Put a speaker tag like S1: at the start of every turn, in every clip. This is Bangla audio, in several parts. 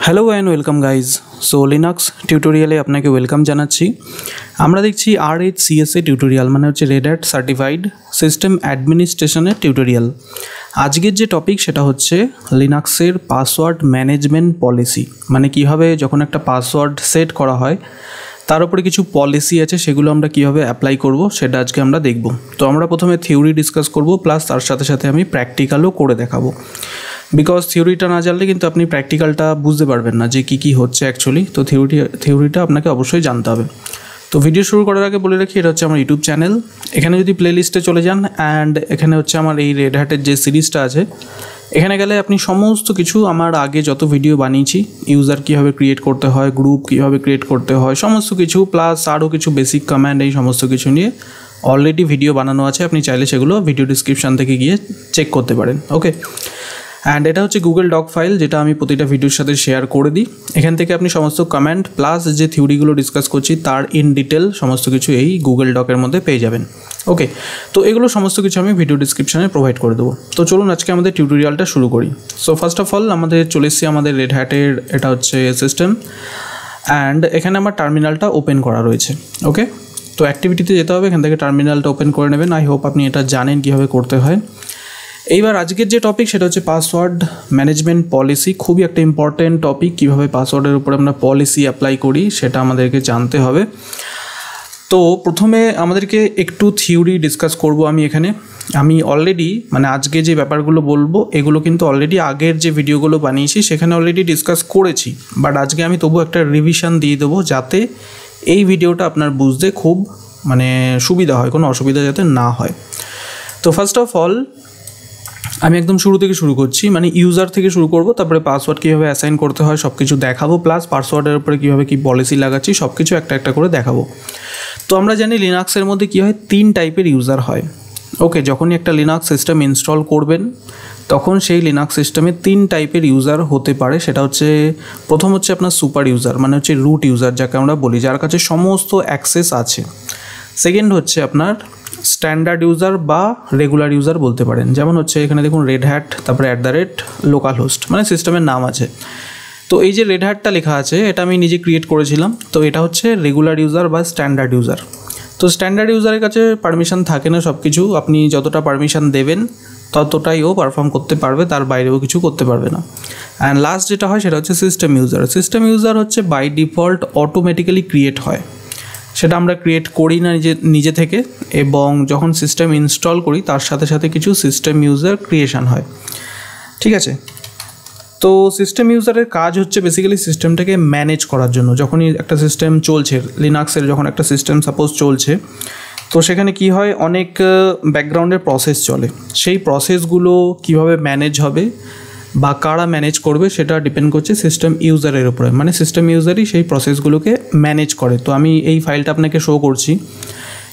S1: Hello and welcome guys. So Linux টিউটোরিয়ালে আপনাকে ওয়েলকাম জানাচ্ছি। আমরা দেখছি RHCSA টিউটোরিয়াল, মানে হচ্ছে রেড হ্যাট সার্টিফাইড সিস্টেম অ্যাডমিনিস্ট্রেশনের টিউটোরিয়াল। আজকের যে টপিক সেটা হচ্ছে লিনাক্সের পাসওয়ার্ড ম্যানেজমেন্ট পলিসি, মানে কীভাবে যখন একটা পাসওয়ার্ড সেট করা হয় তার উপরে কিছু পলিসি আছে, সেগুলো আমরা কীভাবে অ্যাপ্লাই করব সেটা আজকে আমরা দেখব। তো আমরা প্রথমে থিওরি ডিসকাস করব, প্লাস তার সাথে সাথে আমি প্র্যাকটিক্যালও করে দেখাবো। বিকজ থিওরিটা না জানলে কিন্তু আপনি প্র্যাকটিক্যালটা বুঝতে পারবেন না যে কী হচ্ছে অ্যাকচুয়ালি। তো থিওরিটা আপনাকে অবশ্যই জানতে হবে। তো ভিডিও শুরু করার আগে বলে রাখি, এটা হচ্ছে আমার ইউটিউব চ্যানেল। এখানে যদি প্লে লিস্টে চলে যান অ্যান্ড এখানে হচ্ছে আমার এই রেড হ্যাটের যে সিরিজটা আছে, এখানে গেলে আপনি সমস্ত কিছু আমার আগে যত ভিডিও বানিয়েছি, ইউজার কীভাবে ক্রিয়েট করতে হয়, গ্রুপ কীভাবে ক্রিয়েট করতে হয়, সমস্ত কিছু প্লাস আরও কিছু বেসিক কমান্ড, এই সমস্ত কিছু নিয়ে অলরেডি ভিডিও বানানো আছে। আপনি চাইলে সেগুলো ভিডিও ডিসক্রিপশান থেকে গিয়ে চেক করতে পারেন। ওকে, অ্যান্ড এটা হচ্ছে গুগল ডক ফাইল, যেটা আমি প্রতিটা ভিডিওর সাথে শেয়ার করে দিই। এখান থেকে আপনি সমস্ত কমেন্ট প্লাস যে থিওরিগুলো ডিসকাস করছি তার ইন ডিটেল সমস্ত কিছু এই গুগল ডকের মধ্যে পেয়ে যাবেন। ওকে, তো এগুলো সমস্ত কিছু আমি ভিডিও ডিসক্রিপশানে প্রোভাইড করে দেবো। তো চলুন আজকে আমাদের টিউটোরিয়ালটা শুরু করি। সো ফার্স্ট অফ অল আমাদের চলে এসেছি আমাদের রেড হ্যাটের, এটা হচ্ছে সিস্টেম, অ্যান্ড এখানে আমার টার্মিনালটা ওপেন করা রয়েছে। ওকে, তো অ্যাক্টিভিটিতে যেতে হবে, এখান থেকে টার্মিনালটা ওপেন করে নেবেন। আই হোপ আপনি এটা জানেন কীভাবে করতে হয়। এইবার আজকের যে টপিক সেটা হচ্ছে পাসওয়ার্ড ম্যানেজমেন্ট পলিসি। খুবই একটা ইম্পর্টেন্ট টপিক, কীভাবে পাসওয়ার্ডের উপরে আমরা পলিসি অ্যাপ্লাই করি সেটা আমাদেরকে জানতে হবে। তো প্রথমে আমাদেরকে একটু থিওরি ডিসকাস করব। আমি অলরেডি, মানে আজকে যে ব্যাপারগুলো বলবো এগুলো কিন্তু অলরেডি আগের যে ভিডিওগুলো বানিয়েছি সেখানে অলরেডি ডিসকাস করেছি, বাট আজকে আমি তবু একটা রিভিশন দিয়ে দেবো যাতে এই ভিডিওটা আপনার বুঝতে খুব মানে সুবিধা হয়, কোনো অসুবিধা যাতে না হয়। তো ফার্স্ট অফ অল আমি একদম শুরু থেকে শুরু করছি, মানে ইউজার থেকে শুরু করব, তারপরে পাসওয়ার্ড কীভাবে অ্যাসাইন করতে হয় সব কিছু দেখাবো, প্লাস পাসওয়ার্ডের উপরে কীভাবে কী পলিসি লাগাচ্ছি সব কিছু একটা একটা করে দেখাবো। তো আমরা জানি লিনাক্সের মধ্যে কী হয়, 3 টাইপের ইউজার হয়। ওকে, যখনই একটা লিনাক্স সিস্টেম ইনস্টল করবেন তখন সেই লিনাক্স সিস্টেমে 3 টাইপের ইউজার হতে পারে। সেটা হচ্ছে, প্রথম হচ্ছে আপনার সুপার ইউজার, মানে হচ্ছে রুট ইউজার যাকে আমরা বলি, যার কাছে সমস্ত অ্যাক্সেস আছে। সেকেন্ড হচ্ছে আপনার স্ট্যান্ডার্ড ইউজার বা রেগুলার ইউজার বলতে পারেন, যেমন হচ্ছে এখানে দেখুন রেড হ্যাট, তারপরে @লোকালহোস্ট, মানে সিস্টেমের নাম আছে। তো এই যে রেড হ্যাটটা লেখা আছে এটা আমি নিজে ক্রিয়েট করেছিলাম। তো এটা হচ্ছে রেগুলার ইউজার বা স্ট্যান্ডার্ড ইউজার। তো স্ট্যান্ডার্ড ইউজারের কাছে পারমিশন থাকে না সব কিছু, আপনি যতটা পারমিশন দেবেন ততটাই ও পারফর্ম করতে পারবে, তার বাইরেও কিছু করতে পারবে না। অ্যান্ড লাস্ট যেটা হয় সেটা হচ্ছে সিস্টেম ইউজার। সিস্টেম ইউজার হচ্ছে বাই ডিফল্ট অটোমেটিক্যালি ক্রিয়েট হয়, সেটা আমরা ক্রিয়েট করি না নিজে থেকে, এবং যখন সিস্টেম ইনস্টল করি তার সাথে সাথে কিছু সিস্টেম ইউজার ক্রিয়েশন হয়। ঠিক আছে, তো সিস্টেম ইউজারের কাজ হচ্ছে বেসিক্যালি সিস্টেমটাকে ম্যানেজ করার জন্য। যখনই একটা সিস্টেম চলছে, লিনাক্সের যখন একটা সিস্টেম সাপোজ চলছে, তো সেখানে কি হয়, অনেক ব্যাকগ্রাউন্ডের প্রসেস চলে, সেই প্রসেসগুলো কিভাবে ম্যানেজ হবে বা কারা ম্যানেজ করবে সেটা ডিপেন্ড করছে সিস্টেম ইউজারের উপরে, মানে সিস্টেম ইউজারই সেই প্রসেসগুলোকে ম্যানেজ করে। তো আমি এই ফাইলটা আপনাকে শো করছি,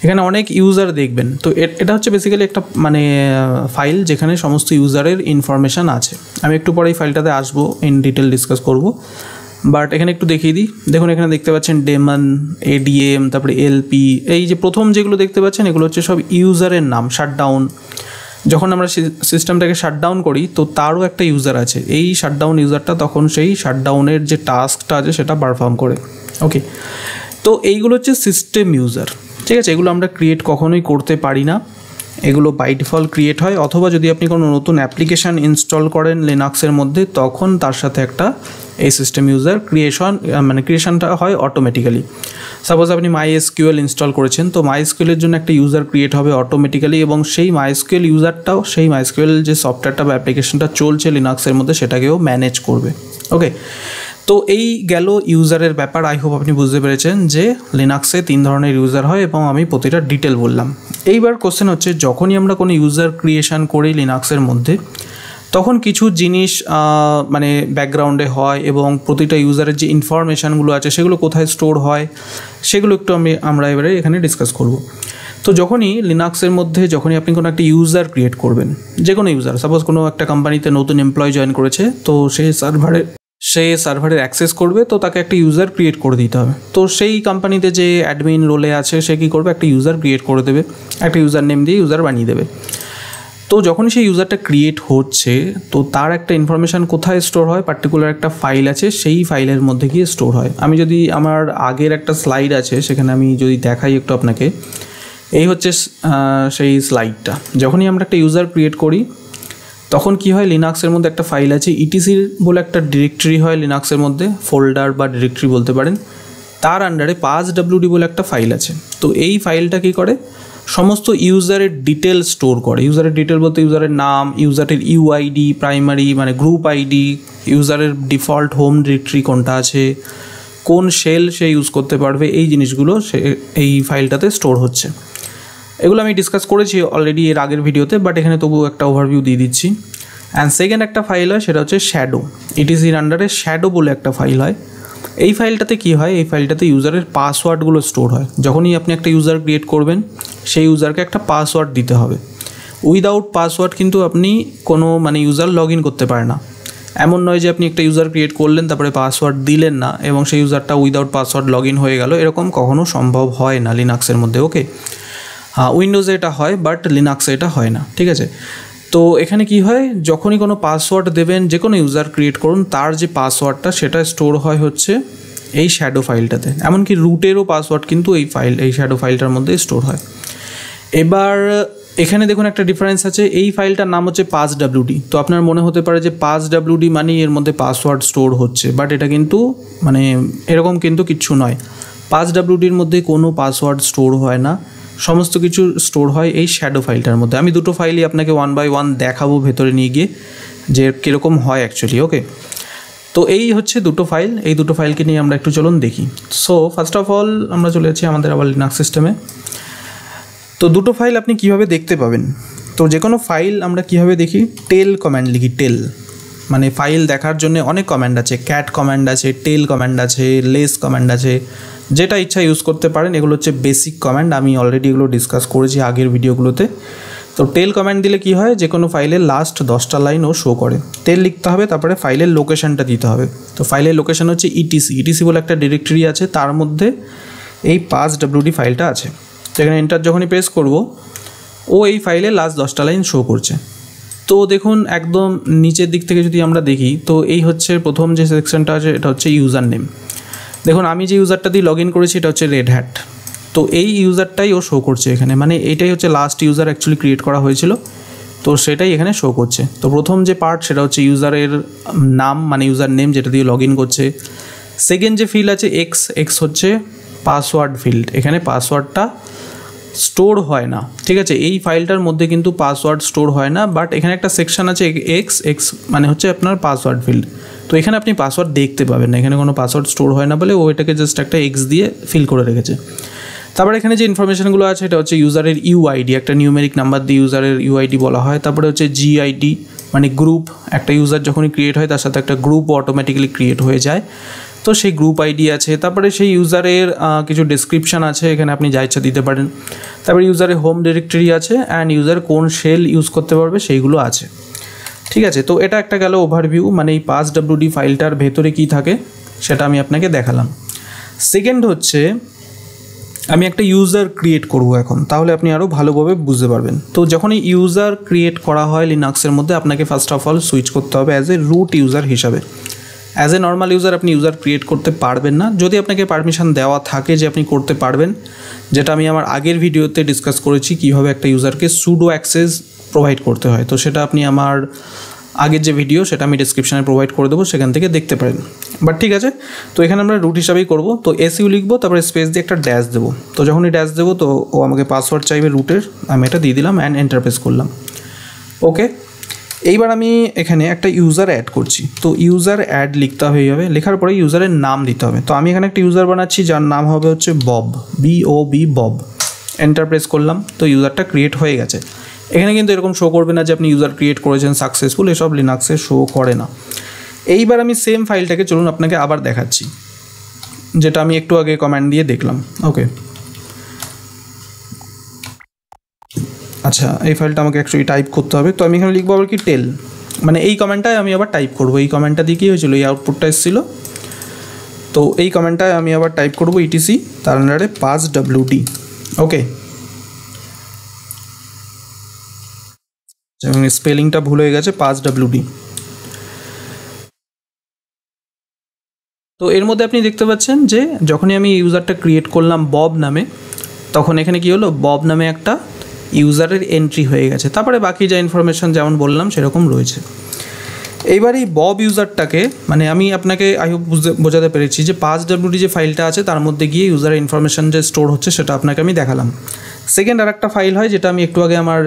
S1: এখানে অনেক ইউজার দেখবেন। তো এটা হচ্ছে বেসিক্যালি একটা মানে ফাইল যেখানে সমস্ত ইউজারের ইনফরমেশান আছে। আমি একটু পরে এই ফাইলটাতে আসবো, ইন ডিটেল ডিসকাস করব, বাট এখানে একটু দেখিয়ে দিই। দেখুন এখানে দেখতে পাচ্ছেন ডেমন, ADM, তারপরে LP, এই যে প্রথম যেগুলো দেখতে পাচ্ছেন এগুলো হচ্ছে সব ইউজারের নাম। শাটডাউন, যখন আমরা সিস্টেমটাকে শাটডাউন করি তো তারও একটা ইউজার আছে, এই শাটডাউন ইউজারটা তখন সেই শাটডাউনের যে টাস্কটা আছে সেটা পারফর্ম করে। ওকে, তো এইগুলো হচ্ছে সিস্টেম ইউজার। ঠিক আছে, এগুলো আমরা ক্রিয়েট কখনোই করতে পারি না, এগুলো বাই ডিফল্ট ক্রিয়েট হয়, অথবা যদি আপনি কোনো নতুন অ্যাপ্লিকেশান ইনস্টল করেন লিনাক্সের মধ্যে তখন তার সাথে একটা এই সিস্টেম ইউজার ক্রিয়েশনটা হয় অটোমেটিক্যালি। সাপোজ আপনি MySQL ইনস্টল করেছেন, তো MySQL এর জন্য একটা ইউজার ক্রিয়েট হবে অটোমেটিক্যালি, এবং সেই MySQL ইউজারটাও সেই MySQL যে সফটওয়্যারটা বা অ্যাপ্লিকেশনটা চলছে লিনাক্সের মধ্যে সেটাকেও ম্যানেজ করবে। ওকে, তো এই গেল ইউজারের ব্যাপার। আই হোপ আপনি বুঝতে পেরেছেন যে লিনাক্সে 3 ধরনের ইউজার হয়, এবং আমি প্রতিটা ডিটেল বললাম। এইবার কোশ্চেন হচ্ছে, যখনই আমরা কোনো ইউজার ক্রিয়েশন করি লিনাক্সের মধ্যে তখন কিছু জিনিস মানে ব্যাকগ্রাউন্ডে হয়, এবং প্রতিটা ইউজারের যে ইনফরমেশানগুলো আছে সেগুলো কোথায় স্টোর হয় সেগুলো একটু আমরা এবারে এখানে ডিসকাস করব। তো যখনই লিনাক্সের মধ্যে যখনই আপনি কোনো একটা ইউজার ক্রিয়েট করবেন, যে কোনো ইউজার, সাপোজ কোনো একটা কোম্পানিতে নতুন এমপ্লয় জয়েন করেছে, তো সে সার্ভারের অ্যাক্সেস করবে, তো তাকে একটা ইউজার ক্রিয়েট করে দিতে হবে। তো সেই কোম্পানিতে যে অ্যাডমিন রোলে আছে সে কী করবে, একটা ইউজার ক্রিয়েট করে দেবে, একটা ইউজার নেম দিয়ে ইউজার বানিয়ে দেবে। তো যখনই সেই ইউজারটা ক্রিয়েট হচ্ছে তো তার একটা ইনফরমেশান কোথায় স্টোর হয়, পার্টিকুলার একটা ফাইল আছে, সেই ফাইলের মধ্যে গিয়ে স্টোর হয়। আমি যদি আমার আগের একটা স্লাইড আছে সেখানে আমি যদি দেখাই একটু আপনাকে, এই হচ্ছে সেই স্লাইডটা। যখনই আমরা একটা ইউজার ক্রিয়েট করি তখন কি হয়, লিনাক্সের মধ্যে একটা ফাইল আছে ইটিসির বলে একটা ডিরেক্টরি হয় লিনাক্সের মধ্যে, ফোল্ডার বা ডিরেক্টরি বলতে পারেন। তার আন্ডারে pass.wd বলে একটা ফাইল আছে। তো এই ফাইলটা কী করে, সমস্ত ইউজারের ডিটেল স্টোর করে। ইউজারের ডিটেল বলতে ইউজারের নাম, ইউজারের ইউআইডি, প্রাইমারি মানে গ্রুপ আইডি, ইউজারের ডিফল্ট হোম ডিরেক্টরি কোনটা আছে, কোন শেল সে ইউজ করতে পারবে, এই জিনিসগুলো সে এই ফাইলটাতে স্টোর হচ্ছে। এগুলো আমি ডিসকাস করেছি অলরেডি এর আগের ভিডিওতে, বাট এখানে তবুও একটা ওভারভিউ দিয়ে দিচ্ছি। অ্যান্ড সেকেন্ড একটা ফাইল হয় সেটা হচ্ছে শ্যাডো। ইটিসির আন্ডারে শ্যাডো বলে একটা ফাইল হয়। এই ফাইলটাতে কি হয়, এই ফাইলটাতে ইউজারের পাসওয়ার্ডগুলো স্টোর হয়। যখনই আপনি একটা ইউজার ক্রিয়েট করবেন সেই ইউজারকে একটা পাসওয়ার্ড দিতে হবে। উইদাউট পাসওয়ার্ড কিন্তু আপনি কোনো ইউজার লগ ইন করতে পারে না। এমন নয় যে আপনি একটা ইউজার ক্রিয়েট করলেন তারপরে পাসওয়ার্ড দিলেন না এবং সেই ইউজারটা উইদাউট পাসওয়ার্ড লগ ইন হয়ে গেল, এরকম কখনো সম্ভব হয় না লিনাক্সের মধ্যে। ওকে, উইন্ডোজে এটা হয় বাট লিনাক্সে এটা হয় না, ঠিক আছে। তো এখানে কি হয়, যখনই কোনো পাসওয়ার্ড দেবেন, যে কোনো ইউজার ক্রিয়েট করুন, তার যে পাসওয়ার্ডটা সেটা স্টোর হয় হচ্ছে এই শ্যাডো ফাইলটাতে। এমনকি রুটেরও পাসওয়ার্ড কিন্তু এই শ্যাডো ফাইলটার মধ্যে স্টোর হয়। এবার এখানে দেখুন একটা ডিফারেন্স আছে, এই ফাইলটার নাম হচ্ছে pass.wd। তো আপনার মনে হতে পারে যে pass.wd মানে এর মধ্যে পাসওয়ার্ড স্টোর হচ্ছে, বাট এটা কিন্তু এরকম কিন্তু কিচ্ছু নয়। pass.wdর মধ্যে কোনো পাসওয়ার্ড স্টোর হয় না, সমস্ত কিছু স্টোর হয় এই শ্যাডো ফাইলটার মধ্যে। আমি দুটো ফাইলই আপনাকে 1 by 1 দেখাবো ভেতরে নিয়ে গিয়ে যে কীরকম হয় অ্যাকচুয়ালি। ওকে, তো এই হচ্ছে দুটো ফাইল, এই দুটো ফাইলকে নিয়ে আমরা একটু চলুন দেখি। সো ফার্স্ট অফ অল আমরা চলে যাচ্ছি আমাদের আবার লিনাক্স সিস্টেমে। তো দুটো ফাইল আপনি কিভাবে দেখতে পাবেন, তো যে কোনো ফাইল আমরা কিভাবে দেখি, টেল কম্যান্ড লিখি। টেল মানে ফাইল দেখার জন্য অনেক কম্যান্ড আছে, ক্যাট কম্যান্ড আছে, টেল কম্যান্ড আছে, লেস কম্যান্ড আছে, যেটা ইচ্ছা ইউজ করতে পারেন। এগুলো হচ্ছে বেসিক কম্যান্ড, আমি অলরেডি এগুলো ডিসকাস করেছি আগের ভিডিওগুলোতে। তো টেল কম্যান্ড দিলে কি হয়, যে কোনো ফাইলের লাস্ট 10টা লাইনও শো করে। টেল লিখতে হবে, তারপরে ফাইলের লোকেশনটা দিতে হবে। তো ফাইলের লোকেশন হচ্ছে ইটিসি বলে একটা ডিরেক্টরি আছে, তার মধ্যে এই pass.wd ফাইলটা আছে। তো এখানে এন্টার যখনই প্রেস করব, ও এই ফাইলের লাস্ট 10টা লাইন শো করছে। তো দেখুন একদম নিচের দিক থেকে যদি আমরা দেখি, তো এই হচ্ছে প্রথম যে সেকশনটা আছে, এটা হচ্ছে ইউজার নেম। দেখুন আমি যে ইউজারটা দিয়ে লগ ইন করেছি এটা হচ্ছে রেড হ্যাট। তো এই ইউজারটাই ও শো করছে এখানে, এইটাই হচ্ছে লাস্ট ইউজার অ্যাকচুয়ালি ক্রিয়েট করা হয়েছিল, তো সেটাই এখানে শো করছে। তো প্রথম যে পার্ট সেটা হচ্ছে ইউজারের নাম, ইউজার নেম যেটা দিয়ে লগ ইন করছে। সেকেন্ড যে ফিল্ড আছে এক্স হচ্ছে পাসওয়ার্ড ফিল্ড। এখানে পাসওয়ার্ডটা স্টোর হয় না, ঠিক আছে। এই ফাইলটার মধ্যে কিন্তু পাসওয়ার্ড স্টোর হয় না, বাট এখানে একটা সেকশন আছে এক্স হচ্ছে আপনার পাসওয়ার্ড ফিল্ড। তো এখানে আপনি পাসওয়ার্ড দেখতে পাবেন না, এখানে কোনো পাসওয়ার্ড স্টোর হয় না বলে ও এটাকে জাস্ট একটা এক্স দিয়ে ফিল করে রেখেছে। তারপরে এখানে যে ইনফরমেশনগুলো আছে এটা হচ্ছে ইউজারের ইউআইডি, একটা নিউমেরিক নাম্বার দিয়ে ইউজারের ইউআইডি বলা হয়। তারপরে হচ্ছে জিআইডি গ্রুপ, একটা ইউজার যখনই ক্রিয়েট হয় তার সাথে একটা গ্রুপ অটোমেটিক্যালি ক্রিয়েট হয়ে যায়, তো সেই গ্রুপ আইডি আছে। তারপরে সেই ইউজারের কিছু ডেসক্রিপশান আছে, এখানে আপনি যা ইচ্ছা দিতে পারেন। তারপরে ইউজারের হোম ডিরেক্টরি আছে অ্যান্ড ইউজার কোন শেল ইউজ করতে পারবে সেইগুলো আছে, ঠিক আছে। তো এটা একটা গেল ওভারভিউ, এই pass.wd ফাইলটার ভেতরে কী থাকে সেটা আমি আপনাকে দেখালাম। সেকেন্ড হচ্ছে আমি একটা ইউজার ক্রিয়েট করব এখন, তাহলে আপনি আরও ভালোভাবে বুঝতে পারবেন। তো যখন এই ইউজার ক্রিয়েট করা হয় লিনাক্সের মধ্যে, আপনাকে ফার্স্ট অফ অল সুইচ করতে হবে অ্যাজ এ রুট ইউজার হিসাবে। অ্যাজ এ নর্মাল ইউজার আপনি ইউজার ক্রিয়েট করতে পারবেন না, যদি আপনাকে পারমিশন দেওয়া থাকে যে আপনি করতে পারবেন, যেটা আমি আমার আগের ভিডিওতে ডিসকাস করেছি কীভাবে একটা ইউজারকে সুডো অ্যাক্সেস প্রোভাইড করতে হয়। তো সেটা আপনি আমার আগের যে ভিডিও সেটা আমি ডিসক্রিপশানে প্রোভাইড করে দেবো, সেখান থেকে দেখতে পারেন। বাট ঠিক আছে, তো এখানে আমরা রুট হিসাবেই করব। তো এসইউ লিখবো, তারপরে স্পেস দিয়ে একটা ড্যাশ দেবো। তো যখনই ড্যাশ দেবো তো ও আমাকে পাসওয়ার্ড চাইবে রুটের, আমি এটা দিয়ে দিলাম অ্যান্ড এন্টার প্রেস করলাম। ওকে, এইবার আমি এখানে একটা ইউজার অ্যাড করছি। তো ইউজার অ্যাড লিখতে হয়ে যাবে, লেখার পরে ইউজারের নাম দিতে হবে। তো আমি এখানে একটা ইউজার বানাচ্ছি যার নাম হবে হচ্ছে Bob, BOB Bob. Enter press করলাম, তো ইউজারটা ক্রিয়েট হয়ে গেছে। এখানে কিন্তু এরকম শো করবে না যে আপনি ইউজার ক্রিয়েট করেছেন সাকসেসফুল, এসব লিনাক্সে শো করে না। এইবার আমি সেম ফাইলটাকে চলুন আপনাকে আবার দেখাচ্ছি, যেটা আমি একটু আগে কমান্ড দিয়ে দেখলাম। ওকে, আচ্ছা এই ফাইলটা আমাকে অ্যাকচুয়ালি টাইপ করতে হবে। তো আমি এখানে লিখবো আবার কি টেল, এই কমেন্টটাই আমি আবার টাইপ করবো। এই কমেন্টটা দিয়ে কী হয়েছিল, এই আউটপুটটা এসেছিলো। তো এই কমেন্টটায় আমি আবার টাইপ করবো ইটিসি তার আন্ডারে pass.wd। ওকে, স্পেলিংটা ভুল হয়ে গেছে, PassWD। তো এর মধ্যে আপনি দেখতে পাচ্ছেন যে যখনই আমি ইউজারটা ক্রিয়েট করলাম বব নামে, তখন এখানে কি হলো, বব নামে একটা ইউজারের এন্ট্রি হয়ে গেছে। তারপরে বাকি যা ইনফরমেশান যেমন বললাম সেরকম রয়েছে। এইবার এই বব ইউজারটাকে, মানে আমি আপনাকে আই হোপ বোঝাতে পেরেছি যে PassWD যে ফাইলটা আছে তার মধ্যে গিয়ে ইউজারের ইনফরমেশান যে স্টোর হচ্ছে সেটা আপনাকে আমি দেখালাম। সেকেন্ড আর একটা ফাইল হয় যেটা আমি একটু আগে আমার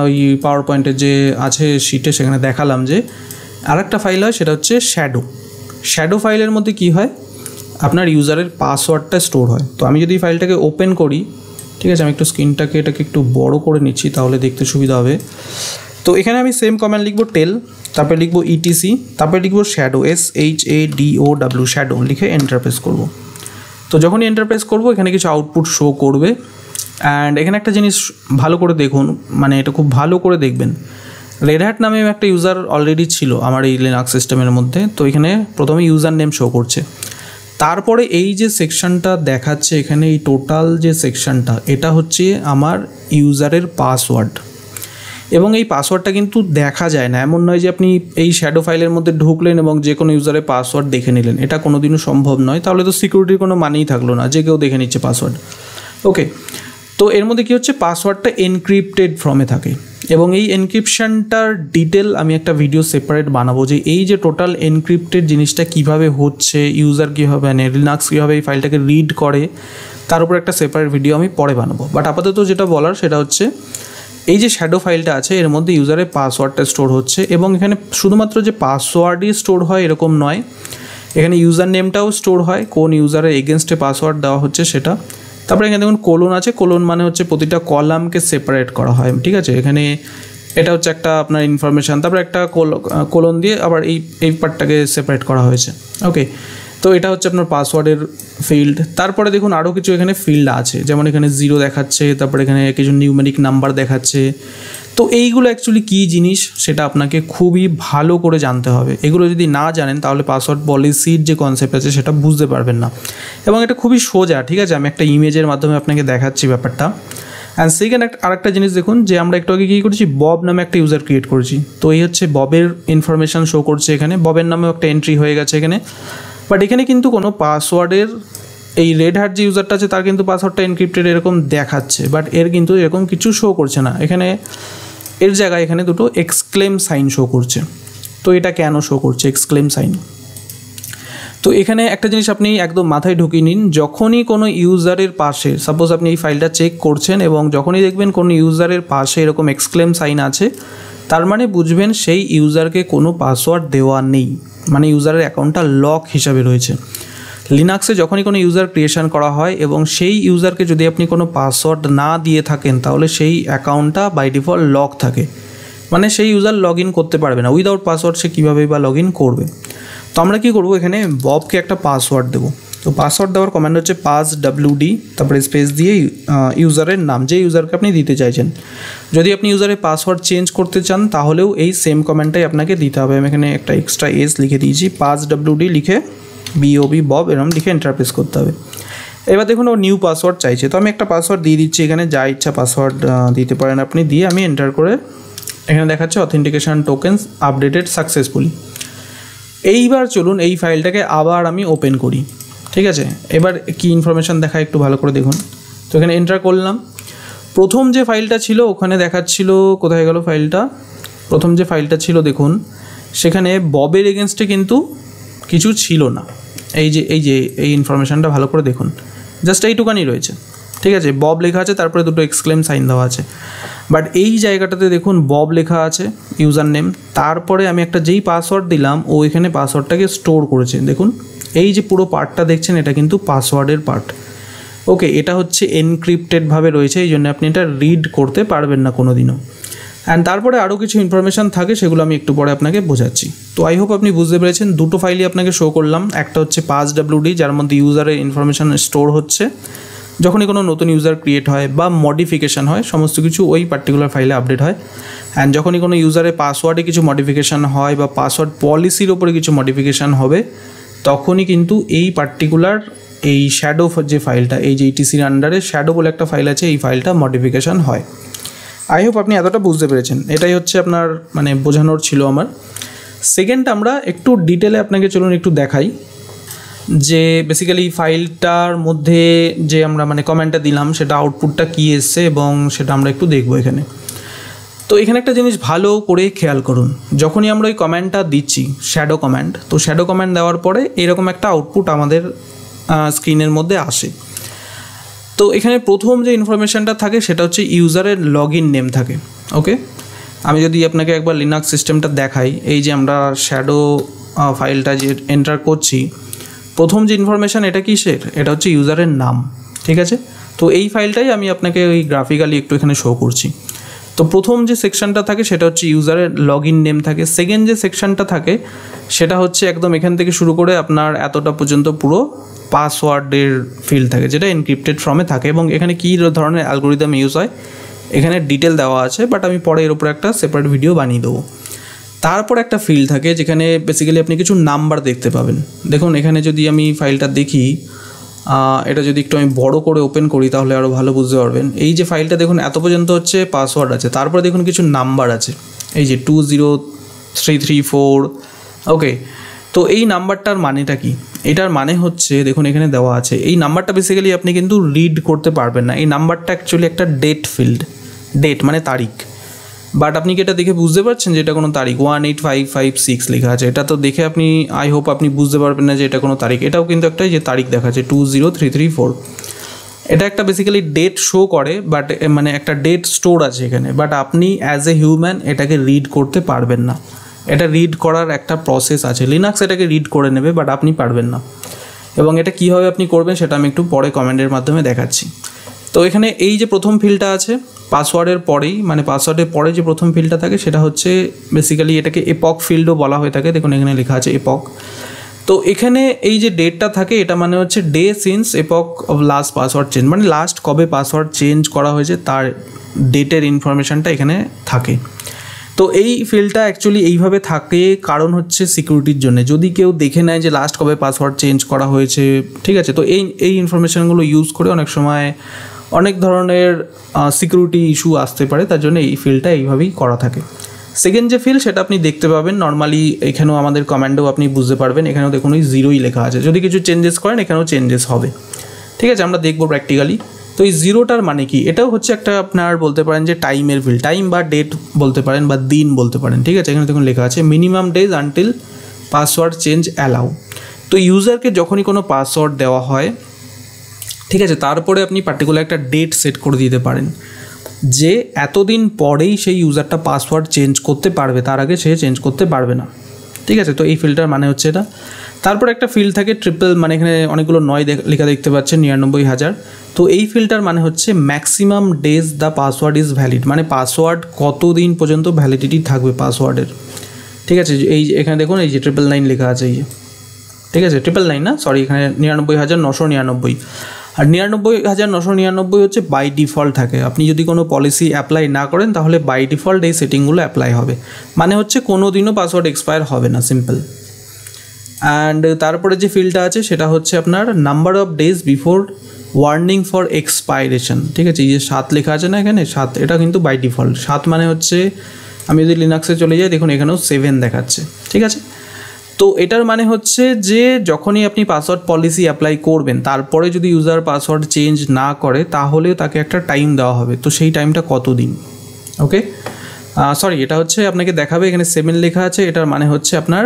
S1: ওই পাওয়ার পয়েন্টের যে আছে শিটে সেখানে দেখালাম, যে আর একটা ফাইল হয় সেটা হচ্ছে শ্যাডো ফাইলের মধ্যে কি হয়, আপনার ইউজারের পাসওয়ার্ডটা স্টোর হয়। তো আমি যদি ফাইলটাকে ওপেন করি, ঠিক আছে, আমি একটু স্ক্রিনটাকে এটাকে একটু বড় করে নিচ্ছি তাহলে দেখতে সুবিধা হবে। তো এখানে আমি সেম কমান্ড লিখবো টেল, তারপরে লিখবো etc, তারপরে লিখবো শ্যাডো SHADOW শ্যাডো লিখে এন্টার প্রেস করবো। তো যখনই এন্টার প্রেস করবো এখানে কিছু আউটপুট শো করবে। অ্যান্ড এখানে একটা জিনিস ভালো করে দেখুন, মানে এটা খুব ভালো করে দেখবেন, রেড হ্যাট নামে একটা ইউজার অলরেডি ছিল আমার এই লিনাক্স সিস্টেমের মধ্যে। তো এখানে প্রথমে ইউজার নেম শো করছে, তারপরে এই যে সেকশনটা দেখাচ্ছে এখানে, এই টোটাল যে সেকশনটা, এটা হচ্ছে আমার ইউজারের পাসওয়ার্ড। এবং এই পাসওয়ার্ডটা কিন্তু দেখা যায় না, এমন নয় যে আপনি এই শ্যাডো ফাইলের মধ্যে ঢুকলেন এবং যে কোনো ইউজারের পাসওয়ার্ড দেখে নিলেন, এটা কোনোদিনও সম্ভব নয়, তাহলে তো সিকিউরিটির কোনো মানেই থাকলো না যে কেউ দেখে নিচ্ছে পাসওয়ার্ড। ওকে, তো এর মধ্যে কী হচ্ছে, পাসওয়ার্ডটা এনক্রিপ্টেড ফর্মে থাকে এবং এই এনক্রিপশনটার ডিটেল আমি একটা ভিডিও সেপারেট বানাবো, যে এই যে টোটাল এনক্রিপ্টেড জিনিসটা কীভাবে হচ্ছে, ইউজার কীভাবে মানে লিনাক্স কীভাবে এই ফাইলটাকে রিড করে, তার উপর একটা সেপারেট ভিডিও আমি পরে বানাবো। বাট আপাতত যেটা বলার সেটা হচ্ছে এই যে শ্যাডো ফাইলটা আছে এর মধ্যে ইউজারের পাসওয়ার্ডটা স্টোর হচ্ছে। এবং এখানে শুধুমাত্র যে পাসওয়ার্ডই স্টোর হয় এরকম নয়, এখানে ইউজার নেমটাও স্টোর হয়, কোন ইউজারের এগেনস্টে পাসওয়ার্ড দেওয়া হচ্ছে সেটা। তারপরে এখানে দেখুন কোলন আছে, কোলন মানে হচ্ছে প্রতিটা কলামকে সেপারেট করা হয়, ঠিক আছে। এখানে এটা হচ্ছে একটা আপনার ইনফরমেশান, তারপরে একটা কোলন দিয়ে আবার এই পার্টটাকে সেপারেট করা হয়েছে। ওকে, তো এটা হচ্ছে আপনার পাসওয়ার্ডের ফিল্ড। তারপরে দেখুন আরও কিছু এখানে ফিল্ড আছে, যেমন এখানে 0 দেখাচ্ছে, তারপরে এখানে কিছু নিউমেরিক নাম্বার দেখাচ্ছে। তো এইগুলো অ্যাকচুয়ালি কী জিনিস সেটা আপনাকে খুবই ভালো করে জানতে হবে। এগুলো যদি না জানেন তাহলে পাসওয়ার্ড পলিসির যে কনসেপ্ট আছে সেটা বুঝতে পারবেন না। এবং এটা খুবই সোজা, ঠিক আছে, আমি একটা ইমেজের মাধ্যমে আপনাকে দেখাচ্ছি ব্যাপারটা। অ্যান্ড সেকেন্ড আরেকটা জিনিস দেখুন, যে আমরা একটু আগে কী করেছি, বব নামে একটা ইউজার ক্রিয়েট করেছি। তো এই হচ্ছে ববের ইনফরমেশান শো করছে এখানে, ববের নামেও একটা এন্ট্রি হয়ে গেছে এখানে। বাট এখানে কিন্তু কোনো পাসওয়ার্ডের, এই রেড হ্যাট যে ইউজারটা আছে তার কিন্তু পাসওয়ার্ডটা এনক্রিপ্টেড এরকম দেখাচ্ছে, বাট এর কিন্তু এরকম কিছু শো করছে না। এখানে এর জায়গায় এখানে দুটো এক্সক্লেম সাইন শো করছে। তো এটা কেন শো করছে এক্সক্লেম সাইন? তো এখানে একটা জিনিস আপনি একদম মাথায় ঢুকিয়ে নিন, যখনই কোনো ইউজারের পাশে, সাপোজ আপনি এই ফাইলটা চেক করছেন এবং যখনই দেখবেন কোনো ইউজারের পাশে এরকম এক্সক্লেম সাইন আছে, তার মানে বুঝবেন সেই ইউজারকে কোনো পাসওয়ার্ড দেওয়া নেই, মানে ইউজারের অ্যাকাউন্টটা লক হিসাবে রয়েছে। লিনাক্সে যখনই কোনো ইউজার ক্রিয়েশন করা হয় এবং সেই ইউজারকে যদি আপনি কোনো পাসওয়ার্ড না দিয়ে থাকেন তাহলে সেই অ্যাকাউন্টটা বাই ডিফল্ট লক থাকে, মানে সেই ইউজার লগ ইন করতে পারবে না। উইদাউট পাসওয়ার্ড সে কীভাবে বা লগ ইন করবে? তো আমরা কী করবো, এখানে ববকে একটা পাসওয়ার্ড দেবো। তো পাসওয়ার্ড দেওয়ার কমান্ড হচ্ছে PassWD, তারপরে স্পেস দিয়ে ইউজারের নাম, যে ইউজারকে আপনি দিতে চাইছেন। যদি আপনি ইউজারের পাসওয়ার্ড চেঞ্জ করতে চান তাহলেও এই সেম কমান্ডটাই আপনাকে দিতে হবে। আমি এখানে একটা এক্সট্রা এস লিখে দিয়েছি, PassWD লিখে BOB বব এরকম লিখে এন্টার প্রেস করতে হবে। এবার দেখুন ও নিউ পাসওয়ার্ড চাইছে, তো আমি একটা পাসওয়ার্ড দিয়ে দিচ্ছি এখানে, যা ইচ্ছা পাসওয়ার্ড দিতে পারেন আপনি, দিয়ে আমি এন্টার করে এখানে দেখাচ্ছে অথেন্টিকেশন টোকেন্স আপডেটেড সাকসেসফুলি। এইবার চলুন এই ফাইলটাকে আবার আমি ওপেন করি, ঠিক আছে। এবার কি ইনফরমেশান দেখায় একটু ভালো করে দেখুন। তো এখানে এন্টার করলাম, প্রথম যে ফাইলটা ছিল ওখানে দেখাচ্ছিল, কোথায় গেল ফাইলটা, প্রথম যে ফাইলটা ছিল দেখুন সেখানে ববের এগেনস্টে কিন্তু কিছু ছিল না। এই ইনফরমেশানটা ভালো করে দেখুন, জাস্ট এইটুকানি রয়েছে, ঠিক আছে। বব লেখা আছে, তারপরে দুটো এক্সক্লেম সাইন দেওয়া আছে। বাট এই জায়গাটাতে দেখুন বব লেখা আছে ইউজার নেম, তারপরে আমি একটা যেই পাসওয়ার্ড দিলাম ও এখানে পাসওয়ার্ডটাকে স্টোর করেছে। দেখুন এই যে পুরো পার্টটা দেখছেন এটা কিন্তু পাসওয়ার্ডের পার্ট। ওকে, এটা হচ্ছে এনক্রিপ্টেডভাবে রয়েছে, এই জন্য আপনি এটা রিড করতে পারবেন না কোনো দিনও। অ্যান্ড তারপরে আরও কিছু ইনফরমেশান থাকে, সেগুলো আমি একটু পরে আপনাকে বোঝাচ্ছি। তো আই হোপ আপনি বুঝতে পেরেছেন, দুটো ফাইলই আপনাকে শো করলাম। একটা হচ্ছে PassWD, যার মধ্যে ইউজারের ইনফরমেশান স্টোর হচ্ছে, যখনই কোনো নতুন ইউজার ক্রিয়েট হয় বা মডিফিকেশান হয় সমস্ত কিছু ওই পার্টিকুলার ফাইলে আপডেট হয়। অ্যান্ড যখনই কোনো ইউজারের পাসওয়ার্ডে কিছু মডিফিকেশান হয় বা পাসওয়ার্ড পলিসির ওপরে কিছু মডিফিকেশান হবে, তখনই কিন্তু এই পার্টিকুলার এই শ্যাডো যে ফাইলটা, এই যে ETCর আন্ডারে শ্যাডো বলে একটা ফাইল আছে, এই ফাইলটা মডিফিকেশান হয়। আই হোপ আপনি এতটা বুঝতে পেরেছেন, এটাই হচ্ছে আপনার মানে বোঝানোর ছিল আমার। সেকেন্ড, আমরা একটু ডিটেলে আপনাকে চলুন একটু দেখাই যে বেসিক্যালি ফাইলটার মধ্যে যে আমরা মানে কমেন্টটা দিলাম সেটা আউটপুটটা কী এসছে এবং সেটা আমরা একটু দেখবো এখানে। তো এখানে একটা জিনিস ভালো করে খেয়াল করুন, যখনই আমরা ওই কমেন্টটা দিচ্ছি শ্যাডো কমেন্ট, তো শ্যাডো কমেন্ট দেওয়ার পরে এরকম একটা আউটপুট আমাদের স্ক্রিনের মধ্যে আসে। তো এখানে প্রথম যে ইনফরমেশানটা থাকে সেটা হচ্ছে ইউজারের লগ ইন নেম থাকে। ওকে, আমি যদি আপনাকে একবার লিনাক্স সিস্টেমটা দেখাই, এই যে আমরা শ্যাডো ফাইলটা যে এন্টার করছি, প্রথম যে ইনফরমেশান এটা কিসের, এটা হচ্ছে ইউজারের নাম। ঠিক আছে, তো এই ফাইলটাই আমি আপনাকে ওই গ্রাফিক্যালি একটু এখানে শো করছি। তো প্রথম যে সেকশনটা থাকে সেটা হচ্ছে ইউজারের লগ ইন নেম থাকে। সেকেন্ড যে সেকশনটা থাকে সেটা হচ্ছে একদম এখান থেকে শুরু করে আপনার এতটা পর্যন্ত পুরো পাসওয়ার্ডের ফিল্ড থাকে, যেটা এনক্রিপ্টেড ফর্মে থাকে এবং এখানে কী ধরনের অ্যালগোরিদম ইউজ হয় এখানে ডিটেল দেওয়া আছে, বাট আমি পরে এর উপর একটা সেপারেট ভিডিও বানিয়ে দেবো। তারপর একটা ফিল্ড থাকে যেখানে বেসিক্যালি আপনি কিছু নাম্বার দেখতে পাবেন। দেখুন এখানে যদি আমি ফাইলটা দেখি, এটা যদি একটু আমি বড় করে ওপেন করি তাহলে আরও ভালো বুঝতে পারবেন। এই যে ফাইলটা দেখুন এত পর্যন্ত হচ্ছে পাসওয়ার্ড আছে, তারপরে দেখুন কিছু নাম্বার আছে, এই যে 20334। ওকে, তো এই নাম্বারটার মানেটা কি? এটার মানে হচ্ছে দেখুন এখানে দেওয়া আছে, এই নাম্বারটা বেসিক্যালি আপনি কিন্তু রিড করতে পারবেন না। এই নাম্বারটা অ্যাকচুয়ালি একটা ডেট ফিল্ড, ডেট মানে তারিখ, বাট আপনি কি এটা দেখে বুঝতে পারছেন যে এটা কোনো তারিখ? 18556 লেখা আছে, এটা তো দেখে আপনি আই হোপ আপনি বুঝতে পারবেন না যে এটা কোনো তারিখ। এটাও কিন্তু একটা যে তারিখ দেখাচ্ছে 20334, এটা একটা বেসিক্যালি ডেট শো করে, বাট মানে একটা ডেট স্টোর আছে এখানে, বাট আপনি অ্যাজ এ হিউম্যান এটাকে রিড করতে পারবেন না। এটা রিড করার একটা প্রসেস আছে, লিনাক্স এটাকে রিড করে নেবে, বাট আপনি পারবেন না। এবং এটা কীভাবে আপনি করবেন সেটা আমি একটু পরে কমেন্টের মাধ্যমে দেখাচ্ছি। তো এখানে এই যে প্রথম ফিল্ডটা আছে পাসওয়ার্ডের পরেই, মানে পাসওয়ার্ডের পরে যে প্রথম ফিল্ডটা থাকে সেটা হচ্ছে বেসিক্যালি এটাকে এপক ফিল্ডও বলা হয়ে থাকে। দেখুন এখানে লেখা আছে এপক। তো এখানে এই যে ডেটটা থাকে এটা মানে হচ্ছে day since epoch of last password change, মানে লাস্ট কবে পাসওয়ার্ড চেঞ্জ করা হয়েছে তার ডেটের ইনফরমেশানটা এখানে থাকে। তো এই ফিল্ডটা অ্যাকচুয়ালি এইভাবে থাকে কারণ হচ্ছে সিকিউরিটির জন্য, যদি কেউ দেখে নেয় যে লাস্ট কবে পাসওয়ার্ড চেঞ্জ করা হয়েছে, ঠিক আছে, তো এই ইনফরমেশানগুলো ইউজ করে অনেক সময় অনেক ধরনের সিকিউরিটি ইস্যু আসতে পারে, তার জন্য এই ফিল্ডটা এইভাবেই করা থাকে। সেকেন্ড যে ফিল্ড সেটা আপনি দেখতে পাবেন নর্মালি, এখানেও আমাদের কমান্ডেও আপনি বুঝতে পারবেন, এখানেও দেখুন ওই 0ই লেখা আছে, যদি কিছু চেঞ্জেস করেন এখানেও চেঞ্জেস হবে। ঠিক আছে, আমরা দেখবো প্র্যাকটিক্যালি। তো এই 0টার মানে কি? এটাও হচ্ছে একটা আপনার বলতে পারেন যে টাইমের ফিল্ড, টাইম বা ডেট বলতে পারেন বা দিন বলতে পারেন। ঠিক আছে, এখানে দেখুন লেখা আছে minimum days until password change allow. তো ইউজারকে যখনই কোনো পাসওয়ার্ড দেওয়া হয়, ঠিক আছে, তারপরে আপনি পার্টিকুলার একটা ডেট সেট করে দিতে পারেন যে এতদিন পরেই সেই ইউজারটা পাসওয়ার্ড চেঞ্জ করতে পারবে, তার আগে সে চেঞ্জ করতে পারবে না। ঠিক আছে, তো এই ফিল্ডটার মানে হচ্ছে এটা। তারপর একটা ফিল্ড থাকে ট্রিপল, মানে এখানে অনেকগুলো 9 লেখা দেখতে পাচ্ছেন, 99,000। তো এই ফিল্ডটার মানে হচ্ছে maximum days the password is valid, মানে পাসওয়ার্ড কতদিন পর্যন্ত ভ্যালিডিটি থাকবে পাসওয়ার্ডের। ঠিক আছে, এই এখানে দেখুন এই যে 999 লেখা আছে, এই যে ঠিক আছে 999 না, সরি, এখানে 99,999। আর 99,999 হচ্ছে বাই ডিফল্ট থাকে। আপনি যদি কোনো পলিসি অ্যাপ্লাই না করেন তাহলে বাই ডিফল্ট এই সেটিংগুলো অ্যাপ্লাই হবে, মানে হচ্ছে কোনো দিনও পাসওয়ার্ড এক্সপায়ার হবে না, সিম্পল। অ্যান্ড তারপরে যে ফিল্ডটা আছে সেটা হচ্ছে আপনার number of days before warning for expiration. ঠিক আছে, এই যে 7 লেখা আছে না এখানে 7, এটা কিন্তু বাই ডিফল্ট 7, মানে হচ্ছে আমি যদি লিনাক্সে চলে যাই দেখুন এখানেও 7 দেখাচ্ছে। ঠিক আছে, তো এটার মানে হচ্ছে যে যখনই আপনি পাসওয়ার্ড পলিসি অ্যাপ্লাই করবেন তারপরে যদি ইউজার পাসওয়ার্ড চেঞ্জ না করে তাহলে তাকে একটা টাইম দেওয়া হবে, তো সেই টাইমটা কতদিন। ওকে, সরি, এটা হচ্ছে আপনাকে দেখাবে, এখানে 7 লেখা আছে, এটার মানে হচ্ছে আপনার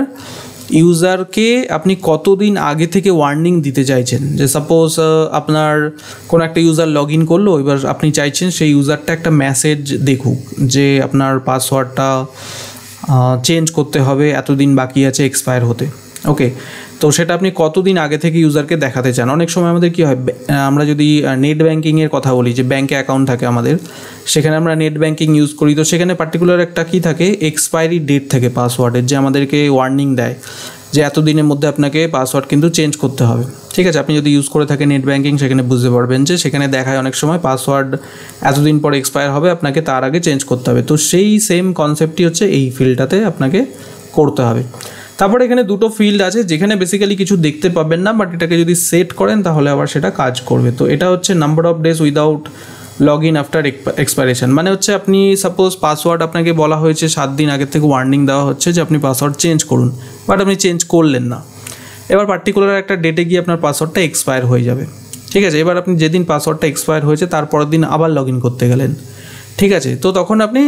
S1: ইউজারকে আপনি কতদিন আগে থেকে ওয়ার্নিং দিতে চাইছেন। যে সাপোজ আপনার কোনো একটা ইউজার লগ ইন করলো, এবার আপনি চাইছেন সেই ইউজারটা একটা মেসেজ দেখুক যে আপনার পাসওয়ার্ডটা চেঞ্জ করতে হবে, এতদিন বাকি আছে এক্সপায়ার হতে। ওকে, তো সেটা আপনি কতদিন আগে থেকে ইউজারকে দেখাতে চান। অনেক সময় আমাদের কী হয়, আমরা যদি নেট ব্যাঙ্কিংয়ের কথা বলি, যে ব্যাঙ্কে অ্যাকাউন্ট থাকে আমাদের, সেখানে আমরা নেট ব্যাঙ্কিং ইউজ করি, তো সেখানে পার্টিকুলার একটা কী থাকে, এক্সপায়ারি ডেট থাকে পাসওয়ার্ডের, যে আমাদেরকে ওয়ার্নিং দেয় যে এতদিনের মধ্যে আপনাকে পাসওয়ার্ড কিন্তু চেঞ্জ করতে হবে। ঠিক আছে, আপনি যদি ইউজ করে থাকেন নেট ব্যাঙ্কিং সেখানে বুঝতে পারবেন যে সেখানে দেখায় অনেক সময় পাসওয়ার্ড এতদিন পরে এক্সপায়ার হবে, আপনাকে তার আগে চেঞ্জ করতে হবে। তো সেই সেম কনসেপ্টই হচ্ছে এই ফিল্ডটাতে আপনাকে করতে হবে। তারপরে এখানে দুটো ফিল্ড আছে যেখানে বেসিক্যালি কিছু দেখতে পাবেন না, বাট এটাকে যদি সেট করেন তাহলে আবার সেটা কাজ করবে। তো এটা হচ্ছে number of days without log in after expiration মানে হচ্ছে আপনি সাপোজ পাসওয়ার্ড আপনাকে বলা হয়েছে 7 দিন আগে থেকে ওয়ার্নিং দেওয়া হচ্ছে যে আপনি পাসওয়ার্ড চেঞ্জ করুন, বাট আপনি চেঞ্জ করলেন না। এবার পার্টিকুলার একটা ডেটে গিয়ে আপনার পাসওয়ার্ডটা এক্সপায়ার হয়ে যাবে, ঠিক আছে। এবার আপনি যেদিন পাসওয়ার্ডটা এক্সপায়ার হয়েছে তারপরের দিন আবার লগ ইন করতে গেলেন, ঠিক আছে। তো তখন আপনি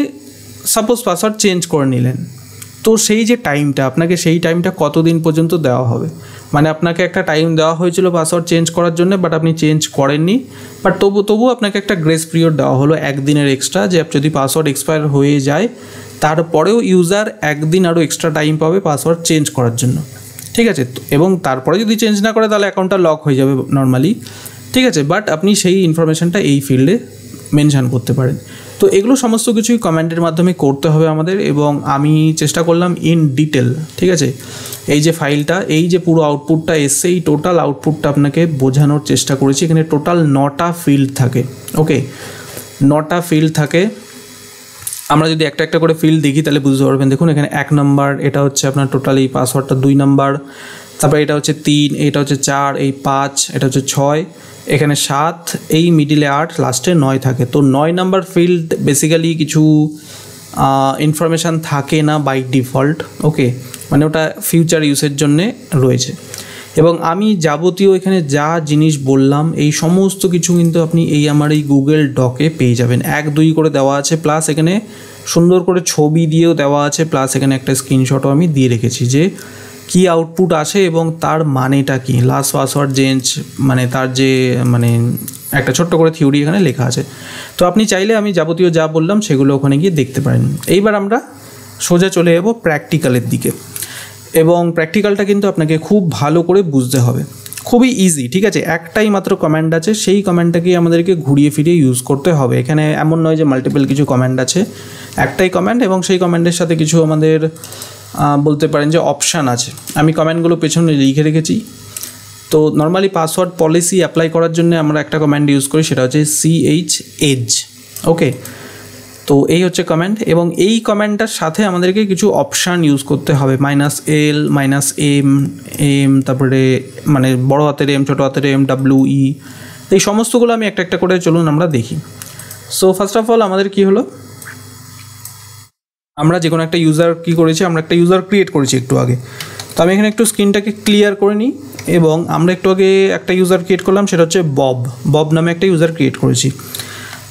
S1: সাপোজ পাসওয়ার্ড চেঞ্জ করে নিলেন, তো সেই যে টাইমটা আপনাকে সেই টাইমটা কতদিন পর্যন্ত দেওয়া হবে, মানে আপনাকে একটা টাইম দেওয়া হয়েছিল পাসওয়ার্ড চেঞ্জ করার জন্য, বাট আপনি চেঞ্জ করেননি, বাট তবু আপনাকে একটা গ্রেস পিরিয়ড দেওয়া হলো 1 দিনের এক্সট্রা, যে যদি পাসওয়ার্ড এক্সপায়ার হয়ে যায় তারপরেও ইউজার 1 দিন আরও এক্সট্রা টাইম পাবে পাসওয়ার্ড চেঞ্জ করার জন্য, ঠিক আছে। এবং তারপরে যদি চেঞ্জ না করে তাহলে অ্যাকাউন্টটা লক হয়ে যাবে নর্মালি, ঠিক আছে। বাট আপনি সেই ইনফরমেশানটা এই ফিল্ডে মেনশান করতে পারেন। তো এগুলো সমস্ত কিছুই কমেন্টের মাধ্যমে করতে হবে আমাদের, এবং আমি চেষ্টা করলাম ইন ডিটেল, ঠিক আছে। এই যে ফাইলটা, এই যে পুরো আউটপুটটা এসছে, এই টোটাল আউটপুটটা আপনাকে বোঝানোর চেষ্টা করেছি। এখানে টোটাল 9টা ফিল্ড থাকে, ওকে, 9টা ফিল্ড থাকে। আমরা যদি একটা একটা করে ফিল্ড দেখি তাহলে বুঝতে পারবেন। দেখুন এখানে 1 নম্বর, এটা হচ্ছে আপনার টোটাল এই পাসওয়ার্ডটা 2 নম্বর, তারপরে এটা হচ্ছে 3, এটা হচ্ছে 4, এই 5, এটা হচ্ছে 6, এখানে 7, এই মিডিলে 8, লাস্টে 9 থাকে। তো 9 নাম্বার ফিল্ড বেসিক্যালি কিছু ইনফরমেশান থাকে না বাই ডিফল্ট, ওকে, মানে ওটা ফিউচার ইউজের জন্যে রয়েছে। এবং আমি যাবতীয় এখানে যা জিনিস বললাম এই সমস্ত কিছু কিন্তু আপনি এই আমার এই গুগল ডকে পেয়ে যাবেন। 1, 2 করে দেওয়া আছে, প্লাস এখানে সুন্দর করে ছবি দিয়েও দেওয়া আছে, প্লাস এখানে একটা স্ক্রিনশটও আমি দিয়ে রেখেছি যে কি আউটপুট আসে এবং তার মানেটা কি। লাস্ট পাসওয়ার্ড চেঞ্জ মানে তার যে মানে একটা ছোট্ট করে থিওরি এখানে লেখা আছে। তো আপনি চাইলে আমি যাবতীয় যা বললাম সেগুলো ওখানে গিয়ে দেখতে পারেন। এইবার আমরা সোজা চলে যাব প্র্যাকটিক্যালের দিকে, এবং প্র্যাকটিক্যালটা কিন্তু আপনাকে খুব ভালো করে বুঝতে হবে, খুবই ইজি, ঠিক আছে। একটাই মাত্র কমান্ড আছে, সেই কমান্ডটাকেই আমাদেরকে ঘুরিয়ে ফিরিয়ে ইউজ করতে হবে। এখানে এমন নয় যে মাল্টিপল কিছু কমান্ড আছে, একটাই কমান্ড, এবং সেই কমান্ডের সাথে কিছু আমাদের বলতে পারেন যে অপশান আছে। আমি কমান্ডগুলো পেছনে লিখে রেখেছি। তো নর্মালি পাসওয়ার্ড পলিসি অ্যাপ্লাই করার জন্য আমরা একটা কমান্ড ইউজ করি, সেটা হচ্ছে chedge, ওকে। তো এই হচ্ছে কমান্ড, এবং এই কমান্ডটার সাথে আমাদেরকে কিছু অপশান ইউজ করতে হবে, -l, -m, তারপরে মানে বড় হাতের M, ছোটো হাতের M, WE, এই সমস্তগুলো আমি একটা একটা করে চলুন আমরা দেখি। সো ফার্স্ট অফ অল আমাদের কি হলো, আমরা যে কোনো একটা ইউজার কী করেছি, আমরা একটা ইউজার ক্রিয়েট করেছি একটু আগে। তো আমি এখানে একটু স্ক্রিনটাকে ক্লিয়ার করে নিই, এবং আমরা একটু আগে একটা ইউজার ক্রিয়েট করলাম, সেটা হচ্ছে বব নামে একটা ইউজার ক্রিয়েট করেছি।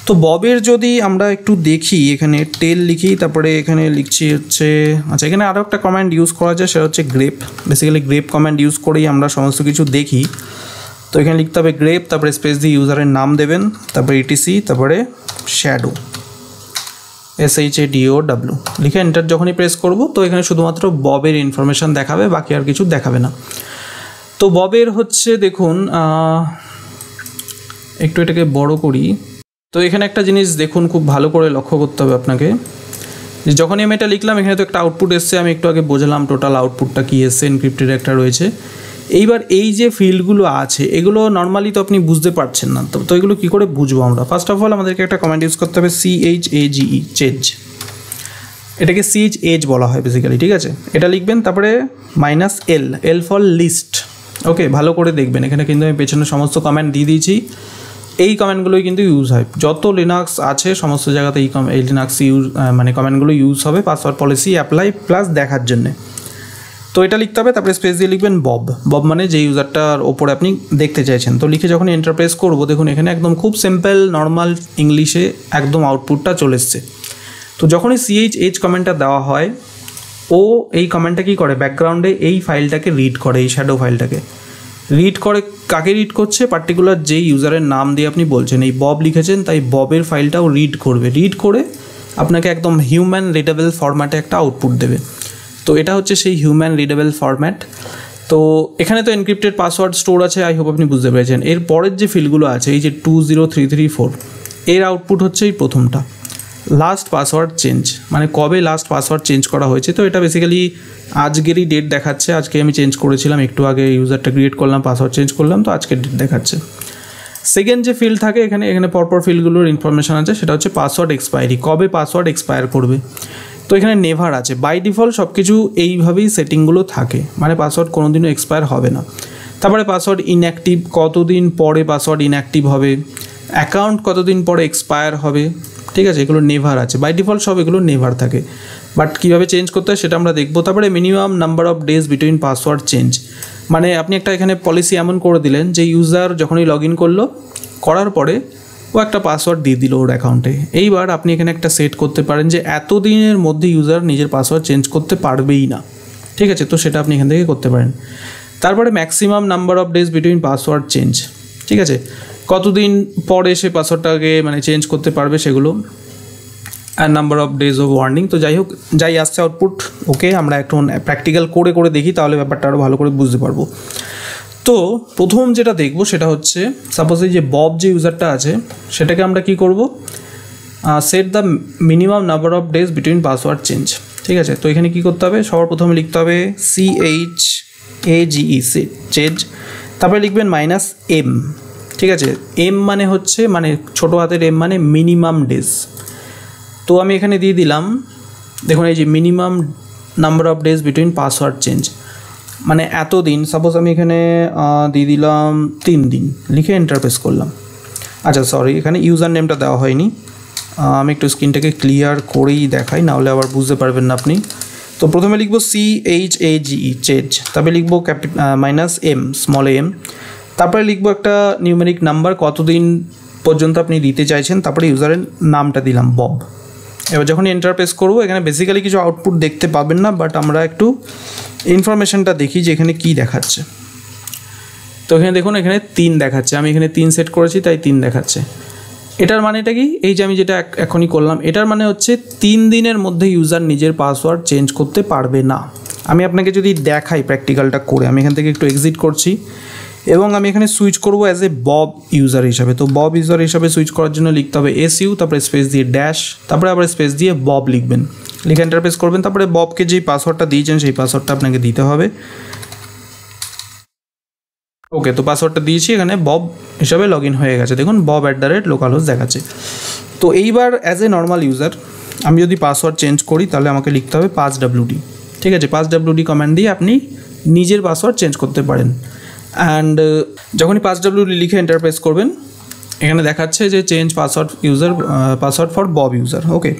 S1: তো ববের যদি আমরা একটু দেখি, এখানে টেল লিখি, তারপরে এখানে লিখছি হচ্ছে, আচ্ছা এখানে আরও একটা কমান্ড ইউজ করা যায়, সেটা হচ্ছে grape. Basically grape command use করেই আমরা সমস্ত কিছু দেখি। তো এখানে লিখতে হবে গ্রেপ, তারপরে স্পেস দিয়ে ইউজারের নাম দেবেন, তারপরে etc, তারপরে শ্যাডো, SHADOW লিখে এন্টার যখনই প্রেস করব তো এখানে শুধুমাত্র ববের ইনফরমেশান দেখাবে, বাকি আর কিছু দেখাবে না। তো ববের হচ্ছে দেখুন, একটু এটাকে বড় করি। তো এখানে একটা জিনিস দেখুন, খুব ভালো করে লক্ষ্য করতে হবে আপনাকে, যে যখনই আমি এটা লিখলাম এখানে তো একটা আউটপুট এসছে, আমি একটু আগে বোঝালাম টোটাল আউটপুটটা কী এসছে, এনক্রিপ্টেড একটা রয়েছে। এইবার এই যে ফিল্ডগুলো আছে এগুলো নর্মালি তো আপনি বুঝতে পারছেন না, তো এগুলো কী করে বুঝবো আমরা? ফার্স্ট অফ অল আমাদেরকে একটা কমান্ড ইউজ করতে হবে, CHAGE, এটাকে CHAGE বলা হয় বেসিক্যালি, ঠিক আছে। এটা লিখবেন, তারপরে -L ফর লিস্ট, ওকে। ভালো করে দেখবেন, এখানে কিন্তু আমি পেছনে সমস্ত কমান্ড দিয়ে দিয়েছি। এই কমান্ডগুলোই কিন্তু ইউজ হয়, যত লিনাক্স আছে সমস্ত জায়গাতে এই লিনাক্স ইউজ মানে কমান্ডগুলো ইউজ হবে পাসওয়ার্ড পলিসি অ্যাপ্লাই প্লাস দেখার জন্যে। তো এটা লিখতে হবে, তারপরে স্পেস দিয়ে লিখবেন বব মানে যে ইউজারটার ওপরে আপনি দেখতে চাইছেন। তো লিখে যখন এন্টার প্রেস করবো, দেখুন এখানে একদম খুব সিম্পল নর্মাল ইংলিশে একদম আউটপুটটা চলে এসছে। তো যখনই CHAGE কমেন্টটা দেওয়া হয়, ও এই কমেন্টটা কী করে, ব্যাকগ্রাউন্ডে এই ফাইলটাকে রিড করে, এই শ্যাডো ফাইলটাকে রিড করে। কাকে রিড করছে? পার্টিকুলার যেই ইউজারের নাম দিয়ে আপনি বলছেন, এই বব লিখেছেন তাই ববের ফাইলটাও রিড করবে, রিড করে আপনাকে একদম হিউম্যান রিডেবল ফরম্যাটে একটা আউটপুট দেবে। তো এটা হচ্ছে সেই হিউম্যান রিডেবল ফরম্যাট। তো এখানে তো এনক্রিপ্টেড পাসওয়ার্ড স্টোর আছে, আই হোপ আপনি বুঝতে পেরেছেন। এর পরের যে ফিল্ডগুলো আছে, এই যে 20334, এর আউটপুট হচ্ছে এই প্রথমটা, লাস্ট পাসওয়ার্ড চেঞ্জ, মানে কবে লাস্ট পাসওয়ার্ড চেঞ্জ করা হয়েছে। তো এটা বেসিক্যালি আজকেরই ডেট দেখাচ্ছে, আজকে আমি চেঞ্জ করেছিলাম, একটু আগে ইউজারটা ক্রিয়েট করলাম, পাসওয়ার্ড চেঞ্জ করলাম, তো আজকের ডেট দেখাচ্ছে। সেকেন্ড যে ফিল্ড থাকে এখানে পরপর ফিল্ডগুলোর ইনফরমেশান আছে, সেটা হচ্ছে পাসওয়ার্ড এক্সপায়ারি, কবে পাসওয়ার্ড এক্সপায়ার করবে। তো এখানে নেভার আছে, বাই ডিফল্ট সব কিছু এইভাবেই সেটিংগুলো থাকে, মানে পাসওয়ার্ড কোনো দিনও এক্সপায়ার হবে না। তারপরে পাসওয়ার্ড ইনঅ্যাক্টিভ, কতদিন পরে পাসওয়ার্ড ইনঅ্যাক্টিভ হবে। অ্যাকাউন্ট কতদিন পরে এক্সপায়ার হবে, ঠিক আছে, এগুলো নেভার আছে, বাই ডিফল্ট সব এগুলো নেভার থাকে, বাট কীভাবে চেঞ্জ করতে হয় সেটা আমরা দেখবো। তারপরে minimum number of days between password change, মানে আপনি একটা এখানে পলিসি এমন করে দিলেন যে ইউজার যখনই লগ ইন করলো, করার পরে ও একটা পাসওয়ার্ড দিয়ে দিল ওর অ্যাকাউন্টে। এইবার আপনি এখানে একটা সেট করতে পারেন যে এত দিনের মধ্যে ইউজার নিজের পাসওয়ার্ড চেঞ্জ করতে পারবেই না, ঠিক আছে, তো সেটা আপনি এখান থেকে করতে পারেন। তারপরে maximum number of days between password change, ঠিক আছে, কতদিন পরে সে পাসওয়ার্ডটাকে মানে চেঞ্জ করতে পারবে সেগুলো, আর number of days of warning. তো যাই হোক, যাই আসছে আউটপুট, ওকে, আমরা এখন প্র্যাকটিক্যাল করে করে দেখি, তাহলে ব্যাপারটা আরও ভালো করে বুঝতে পারবো। তো প্রথম যেটা দেখবো সেটা হচ্ছে, সাপোজ এই যে বব যে ইউজারটা আছে সেটাকে আমরা কি করব, set the minimum number of days between password change, ঠিক আছে। তো এখানে কী করতে হবে, সবার প্রথমে লিখতে হবে CHAGE চেঞ্জ, তারপরে লিখবেন -M, ঠিক আছে। এম মানে হচ্ছে মানে ছোটো হাতের এম মানে মিনিমাম ডেজ। তো আমি এখানে দিয়ে দিলাম, দেখুন এই যে minimum number of days between password change, মানে এত দিন, সাপোজ আমি এখানে দিয়ে দিলাম 3 দিন, লিখে এন্টার প্রেস করলাম। আচ্ছা সরি, এখানে ইউজার নেমটা দেওয়া হয়নি, আমি একটু স্ক্রিনটাকে ক্লিয়ার করেই দেখাই, নাহলে আবার বুঝতে পারবেন না আপনি। তো প্রথমে লিখবো CHAGE চেঞ্জ, তারপরে লিখবো -M স্মল m, তারপরে লিখবো একটা নিউমেরিক নাম্বার কতদিন পর্যন্ত আপনি দিতে চাইছেন, তারপরে ইউজারের নামটা দিলাম বব। এবার যখন এন্টার প্রেস করবো, এখানে বেসিক্যালি কিছু আউটপুট দেখতে পাবেন না, বাট আমরা একটু ইনফরমেশনটা দেখি যে এখানে কী দেখাচ্ছে। তো এখানে দেখুন, এখানে 3 দেখাচ্ছে, আমি এখানে 3 সেট করেছি তাই 3 দেখাচ্ছে। এটার মানেটা কি, এই যে আমি যেটা এখনই করলাম, এটার মানে হচ্ছে 3 দিনের মধ্যে ইউজার নিজের পাসওয়ার্ড চেঞ্জ করতে পারবে না। আমি আপনাকে যদি দেখাই প্র্যাকটিক্যালটা করে, আমি এখান থেকে একটু এক্সিট করছি এবং আমি এখানে সুইচ করব অ্যাজ এ বব ইউজার হিসাবে। তো বব ইউজার হিসাবে সুইচ করার জন্য লিখতে হবে SU, তারপরে স্পেস দিয়ে ড্যাশ, তারপরে আবার স্পেস দিয়ে বব লিখবেন, লিখে এন্টার প্রেস করবেন। তারপরে ববকে যেই পাসওয়ার্ডটা দিয়েছেন সেই পাসওয়ার্ডটা আপনাকে দিতে হবে। ওকে, তো পাসওয়ার্ডটা দিয়েছি, এখানে বব হিসাবে লগ ইন হয়ে গেছে, দেখুন bob@localhost দেখাচ্ছে। তো এইবার অ্যাজ এ নর্মাল ইউজার আমি যদি পাসওয়ার্ড চেঞ্জ করি, তাহলে আমাকে লিখতে হবে passwd, ঠিক আছে। passwd কমান্ড দিয়ে আপনি নিজের পাসওয়ার্ড চেঞ্জ করতে পারেন। অ্যান্ড যখনই passwd লিখে এন্টার প্রেস করবেন, এখানে দেখাচ্ছে যে change password user password for Bob user, okay.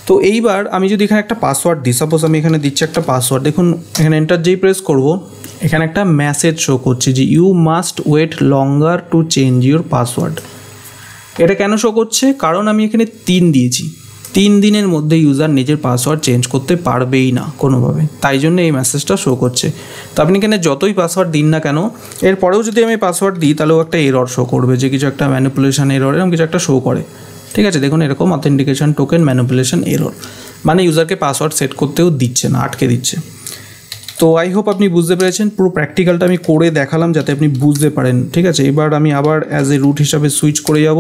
S1: তো এইবার আমি যদি এখানে একটা পাসওয়ার্ড দিই, সাপোজ আমি এখানে দিচ্ছি একটা পাসওয়ার্ড, দেখুন এখানে এন্টার যেই প্রেস করব, এখানে একটা মেসেজ শো করছে যে you must wait longer to change your password. এটা কেন শো করছে, কারণ আমি এখানে 3 দিয়েছি, 3 দিনের মধ্যে ইউজার নিজের পাসওয়ার্ড চেঞ্জ করতে পারবেই না কোনোভাবে, তাই জন্য এই মেসেজটা শো করছে। তো আপনি এখানে যতই পাসওয়ার্ড দিন না কেন, এরপরেও যদি আমি পাসওয়ার্ড দিই, তাহলেও একটা এরর শো করবে যে কিছু একটা ম্যানিপুলেশন এরর, এরকম কিছু একটা শো করে, ঠিক আছে। দেখুন এরকম অথেন্টিকেশন টোকেন ম্যানিপুলেশন এরর, মানে ইউজারকে পাসওয়ার্ড সেট করতেও দিচ্ছে না, আটকে দিচ্ছে। তো আই হোপ আপনি বুঝতে পেরেছেন, পুরো প্র্যাকটিক্যালটা আমি করে দেখালাম যাতে আপনি বুঝতে পারেন, ঠিক আছে। এবার আমি আবার অ্যাজ এ রুট হিসাবে সুইচ করে যাব,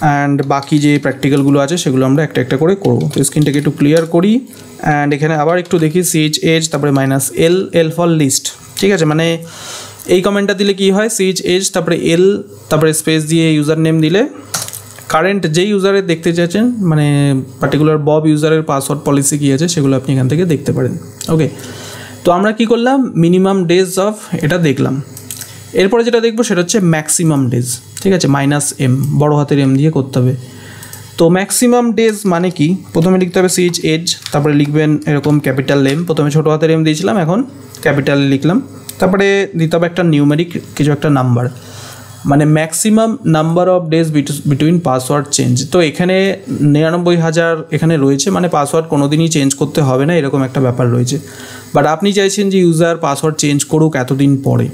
S1: অ্যান্ড বাকি যে প্র্যাকটিক্যালগুলো আছে সেগুলো আমরা একটা একটা করে করবো। তো স্ক্রিনটাকে একটু ক্লিয়ার করি, অ্যান্ড এখানে আবার একটু দেখি CHH, তারপরে -L ফর লিস্ট, ঠিক আছে। মানে এই কমেন্টটা দিলে কি হয়, CHH তারপরে L তারপরে স্পেস দিয়ে ইউজার নেম দিলে কারেন্ট যেই ইউজারের দেখতে চাইছেন, মানে পার্টিকুলার বব ইউজারের পাসওয়ার্ড পলিসি কী আছে সেগুলো আপনি এখান থেকে দেখতে পারেন, ওকে। তো আমরা কি করলাম, মিনিমাম ডেজ অফ এটা দেখলাম। এরপরে যেটা দেখবো সেটা হচ্ছে ম্যাক্সিমাম ডেজ, ঠিক আছে, -M বড় হাতের M দিয়ে করতে হবে। তো ম্যাক্সিমাম ডেজ মানে কি, প্রথমে লিখতে হবে CHH, তারপরে লিখবেন এরকম ক্যাপিটাল M, প্রথমে ছোটো হাতের M দিয়েছিলাম, এখন ক্যাপিটাল লিখলাম, তারপরে দিতে হবে একটা নিউমেরিক কিছু একটা নাম্বার, মানে maximum number of days between password change. তো এখানে 99,000 এখানে রয়েছে, মানে পাসওয়ার্ড কোনো দিনই চেঞ্জ করতে হবে না, এরকম একটা ব্যাপার রয়েছে। বাট আপনি চাইছেন যে ইউজার পাসওয়ার্ড চেঞ্জ করুক এতদিন পরে,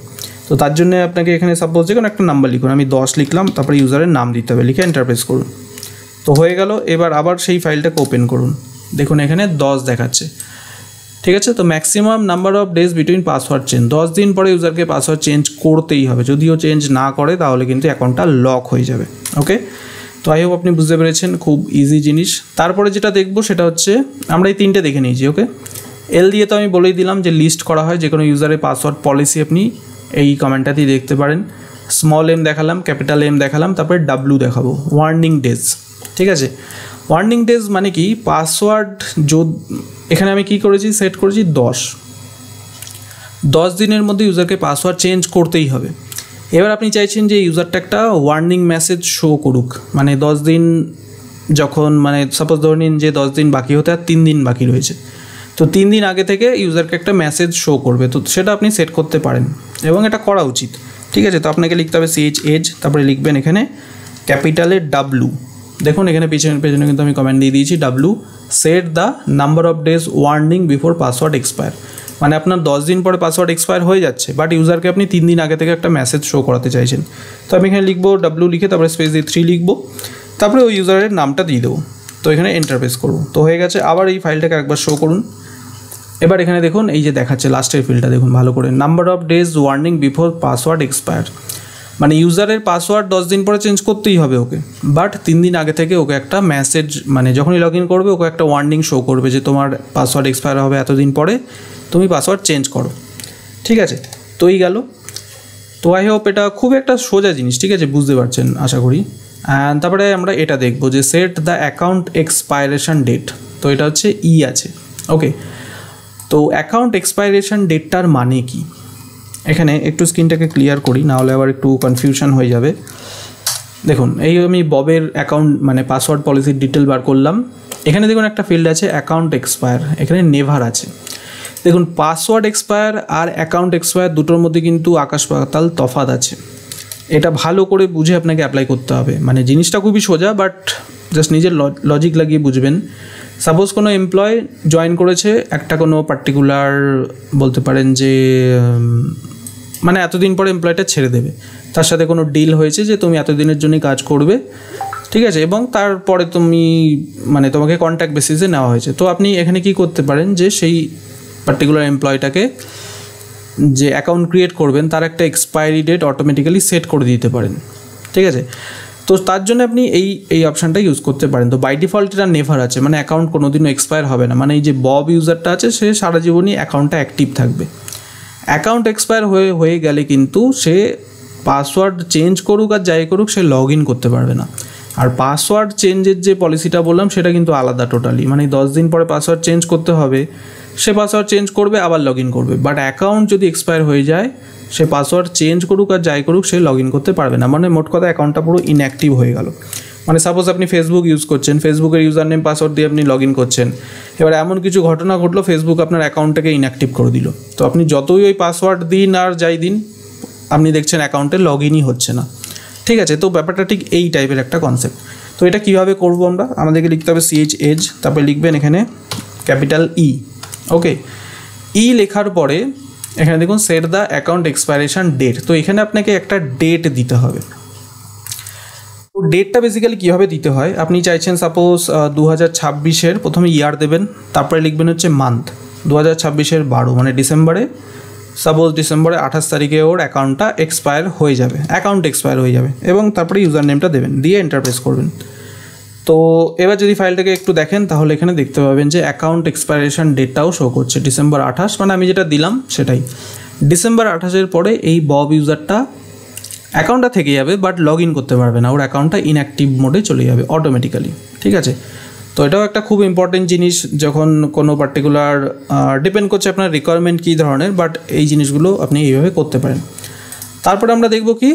S1: তো তার জন্য আপনাকে এখানে সাপোজ যে কোনো একটা নাম্বার লিখুন, আমি 10 লিখলাম, তারপরে ইউজারের নাম দিতে হবে, লিখে এন্টার প্রেস করুন। তো হয়ে গেল। এবার আবার সেই ফাইলটাকে ওপেন করুন, দেখুন এখানে 10 দেখাচ্ছে, ঠিক আছে। তো maximum number of days between password change, 10 দিন পরে ইউজারকে পাসওয়ার্ড চেঞ্জ করতেই হবে, যদিও চেঞ্জ না করে তাহলে কিন্তু অ্যাকাউন্টটা লক হয়ে যাবে, ওকে। তো আই হোপ আপনি বুঝতে পেরেছেন, খুব ইজি জিনিস। তারপরে যেটা দেখবো সেটা হচ্ছে, আমরা এই 3টে দেখে নিয়েছি, ওকে। L দিয়ে তো আমি বলেই দিলাম যে লিস্ট করা হয় যে কোনো ইউজারের পাসওয়ার্ড পলিসি, আপনি এই কমেন্টটাতেই দেখতে পারেন। স্মল M দেখালাম, ক্যাপিটাল M দেখালাম, তারপরে W দেখাবো, ওয়ার্নিং ডেজ, ঠিক আছে। ওয়ার্নিং ডেজ মানে কি, পাসওয়ার্ড এখানে আমি কি করেছি, সেট করেছি 10 দিনের মধ্যে ইউজারকে পাসওয়ার্ড চেঞ্জ করতেই হবে। এবার আপনি চাইছেন যে ইউজারটা একটা ওয়ার্নিং মেসেজ শো করুক, মানে 10 দিন যখন, মানে সাপোজ ধরে নিন যে 10 দিন বাকি হতে আর 3 দিন বাকি রয়েছে, তো 3 দিন আগে থেকে ইউজারকে একটা মেসেজ শো করবে, তো সেটা আপনি সেট করতে পারেন এবং এটা করা উচিত। ঠিক আছে, তো আপনাকে লিখতে হবে CH, তারপরে লিখবেন এখানে ক্যাপিটালে W, দেখুন এখানে পেছনে কিন্তু আমি কমেন্ট দিয়ে দিয়েছি W, set the number of days warning before password expire, মানে আপনার 10 দিন পরে পাসওয়ার্ড এক্সপায়ার হয়ে যাচ্ছে, বাট ইউজারকে আপনি 3 দিন আগে থেকে একটা মেসেজ শো করাতে চাইছেন। তো আমি এখানে লিখবো W লিখে তারপরে স্পেস দিয়ে 3 লিখবো, তারপরে ওই ইউজারের নামটা দিয়ে দেবো। তো এখানে এন্টার প্রেস করবো, তো হয়ে গেছে। আবার এই ফাইলটাকে একবার শো করুন। এবার এখানে দেখুন এই যে দেখাচ্ছে লাস্টের ফিল্ডটা দেখুন ভালো করে, number of days warning before password expire, মানে ইউজারের পাসওয়ার্ড 10 দিন পরে চেঞ্জ করতেই হবে ওকে, বাট 3 দিন আগে থেকে ওকে একটা মেসেজ, মানে যখনই লগ ইন করবে ওকে একটা ওয়ার্নিং শো করবে যে তোমার পাসওয়ার্ড এক্সপায়ার হবে এতদিন পরে, তুমি পাসওয়ার্ড চেঞ্জ করো। ঠিক আছে, তো এই গেল। তো আই হোপ এটা খুব একটা সোজা জিনিস, ঠিক আছে, বুঝতে পারছেন আশা করি। অ্যান্ড তারপরে আমরা এটা দেখবো যে set the account expiration date, তো এটা হচ্ছে আছে। ওকে, তো অ্যাকাউন্ট এক্সপায়ারেশন ডেটটার মানে কি, এখানে একটু স্ক্রিনটাকে ক্লিয়ার করি, নাহলে আবার একটু কনফিউশন হয়ে যাবে। দেখুন এই আমি ববের অ্যাকাউন্ট মানে পাসওয়ার্ড পলিসির ডিটেল বার করলাম, এখানে দেখুন একটা ফিল্ড আছে অ্যাকাউন্ট এক্সপায়ার, এখানে নেভার আছে। দেখুন পাসওয়ার্ড এক্সপায়ার আর অ্যাকাউন্ট এক্সপায়ার দুটোর মধ্যে কিন্তু আকাশ পাতাল তফাৎ আছে, এটা ভালো করে বুঝে আপনাকে অ্যাপ্লাই করতে হবে। মানে জিনিসটা খুবই সোজা, বাট জাস্ট নিজের লজিক লাগিয়ে বুঝবেন। সাপোজ কোনো এমপ্লয় জয়েন করেছে একটা কোনো পার্টিকুলার, বলতে পারেন যে মানে এতদিন পরে এমপ্লয়টা ছেড়ে দেবে, তার সাথে কোনো ডিল হয়েছে যে তুমি এতদিনের জন্যই কাজ করবে, ঠিক আছে, এবং তারপরে তুমি মানে তোমাকে কন্ট্যাক্ট বেসিসে নেওয়া হয়েছে। তো আপনি এখানে কি করতে পারেন যে সেই পার্টিকুলার এমপ্লয়টাকে যে অ্যাকাউন্ট ক্রিয়েট করবেন তার একটা এক্সপায়ারি ডেট অটোমেটিক্যালি সেট করে দিতে পারেন। ঠিক আছে, তো তার জন্য আপনি এই অপশানটা ইউজ করতে পারেন। তো বাই ডিফল্ট এটা নেভার আছে, মানে অ্যাকাউন্ট কোনোদিনও এক্সপায়ার হবে না, মানে এই যে বব ইউজারটা আছে সে সারা জীবনই অ্যাকাউন্টটা অ্যাক্টিভ থাকবে। অ্যাকাউন্ট এক্সপায়ার হয়ে গেলে কিন্তু সে পাসওয়ার্ড চেঞ্জ করুক আর যাই করুক সে লগ ইন করতে পারবে না। আর পাসওয়ার্ড চেঞ্জের যে পলিসিটা বললাম সেটা কিন্তু আলাদা টোটালি, মানে 10 দিন পরে পাসওয়ার্ড চেঞ্জ করতে হবে, সে পাসওয়ার্ড চেঞ্জ করবে আবার লগ ইন করবে। বাট অ্যাকাউন্ট যদি এক্সপায়ার হয়ে যায় সে পাসওয়ার্ড চেঞ্জ করুক আর যাই করুক সে লগ ইন করতে পারবে না, মানে মোট কথা অ্যাকাউন্টটা পুরো ইনঅ্যাক্টিভ হয়ে গেল। মানে সাপোজ আপনি ফেসবুক ইউজ করছেন, ফেসবুকের ইউজার নেম পাসওয়ার্ড দিয়ে আপনি লগ ইন করছেন, এবার এমন কিছু ঘটনা ঘটলো ফেসবুক আপনার অ্যাকাউন্টটাকে ইনঅ্যাক্টিভ করে দিল, তো আপনি যতই ওই পাসওয়ার্ড দিন আর যাই দিন আপনি দেখছেন অ্যাকাউন্টে লগ ইনই হচ্ছে না। ঠিক আছে, তো ব্যাপারটা ঠিক এই টাইপের একটা কনসেপ্ট। তো এটা কীভাবে করবো আমরা, আমাদেরকে লিখতে হবে CH, তারপরে লিখবেন এখানে ক্যাপিটাল E। ওকে, ই লেখার পরে এখানে দেখুন set the account expiration date, তো এখানে আপনাকে একটা ডেট দিতে হবে। তো ডেটটা বেসিক্যালি কীভাবে দিতে হয়, আপনি চাইছেন সাপোজ 2026-এর প্রথমে ইয়ার দেবেন, তারপরে লিখবেন হচ্ছে মান্থ 2026-এর 12, মানে ডিসেম্বরে, সাপোজ ডিসেম্বরে 28 তারিখে ওর অ্যাকাউন্টটা এক্সপায়ার হয়ে যাবে, এবং তারপরে ইউজার নেমটা দেবেন, দিয়ে এন্টার প্রেস করবেন। তো এবার যদি ফাইলটাকে একটু দেখেন তাহলে এখানে দেখতে পাবেন যে অ্যাকাউন্ট এক্সপায়ারেশন ডেটটাও শো করছে ডিসেম্বর 28, মানে আমি যেটা দিলাম সেটাই। ডিসেম্বর 28-এর পরে এই বব ইউজারটা অ্যাকাউন্টটা থেকে যাবে, বাট লগ ইন করতে পারবে না, ওর অ্যাকাউন্টটা ইনঅ্যাক্টিভ মোডে চলে যাবে অটোমেটিক্যালি। ঠিক আছে, তো এটাও একটা খুব ইম্পর্টেন্ট জিনিস, যখন কোনো পার্টিকুলার ডিপেন্ড করছে আপনার রিকোয়ারমেন্ট কী ধরনের, বাট এই জিনিসগুলো আপনি এইভাবে করতে পারেন। তারপরে আমরা দেখব কি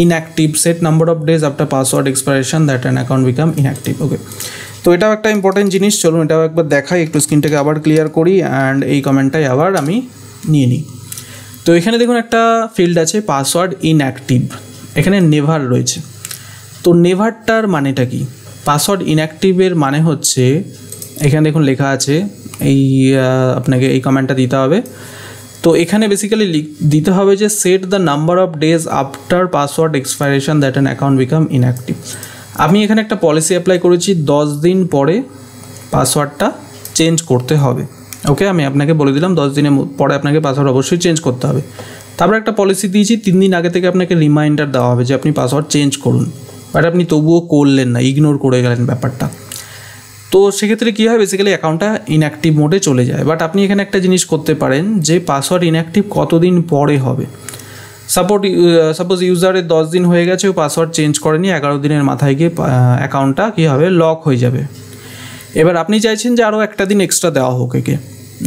S1: inactive, set number of days after password expiration that an account become inactive. Okay, তো এটাও একটা ইম্পর্টেন্ট জিনিস, চলুন এটাও একবার দেখাই, একটু স্ক্রিনটাকে আবার ক্লিয়ার করি অ্যান্ড এই কমেন্টটাই আবার আমি নিয়ে নিই। তো এখানে দেখুন একটা ফিল্ড আছে পাসওয়ার্ড ইনঅ্যাক্টিভ, এখানে নেভার রয়েছে। তো নেভারটার মানেটা কি, পাসওয়ার্ড ইনঅ্যাক্টিভের মানে হচ্ছে এখানে দেখুন লেখা আছে, আপনাকে এই কমেন্টটা দিতে হবে। তো এখানে বেসিক্যালি দিতে হবে যে set the number of days after password expiration that an account become inactive. আমি এখানে একটা পলিসি অ্যাপ্লাই করেছি 10 দিন পরে পাসওয়ার্ডটা চেঞ্জ করতে হবে। ওকে, আমি আপনাকে বলে দিলাম 10 দিনের পরে আপনাকে পাসওয়ার্ড অবশ্যই চেঞ্জ করতে হবে। তারপরে একটা পলিসি দিয়েছি 3 দিন আগে থেকে আপনাকে রিমাইন্ডার দেওয়া হবে যে আপনি পাসওয়ার্ড চেঞ্জ করুন, বাট আপনি তবুও করলেন না, ইগনোর করে গেলেন ব্যাপারটা। তো সেক্ষেত্রে কী হয়, বেসিক্যালি অ্যাকাউন্টটা ইনঅ্যাক্টিভ মোডে চলে যায়। বাট আপনি এখানে একটা জিনিস করতে পারেন যে পাসওয়ার্ড ইনঅ্যাক্টিভ কতদিন পরে হবে। সাপোজ ইউজারের 10 দিন হয়ে গেছে, ও পাসওয়ার্ড চেঞ্জ করেনি, 11 দিনের মাথায় গিয়ে অ্যাকাউন্টটা কী হবে, লক হয়ে যাবে। এবার আপনি চাইছেন যে আরও একটা দিন এক্সট্রা দেওয়া হোক একে,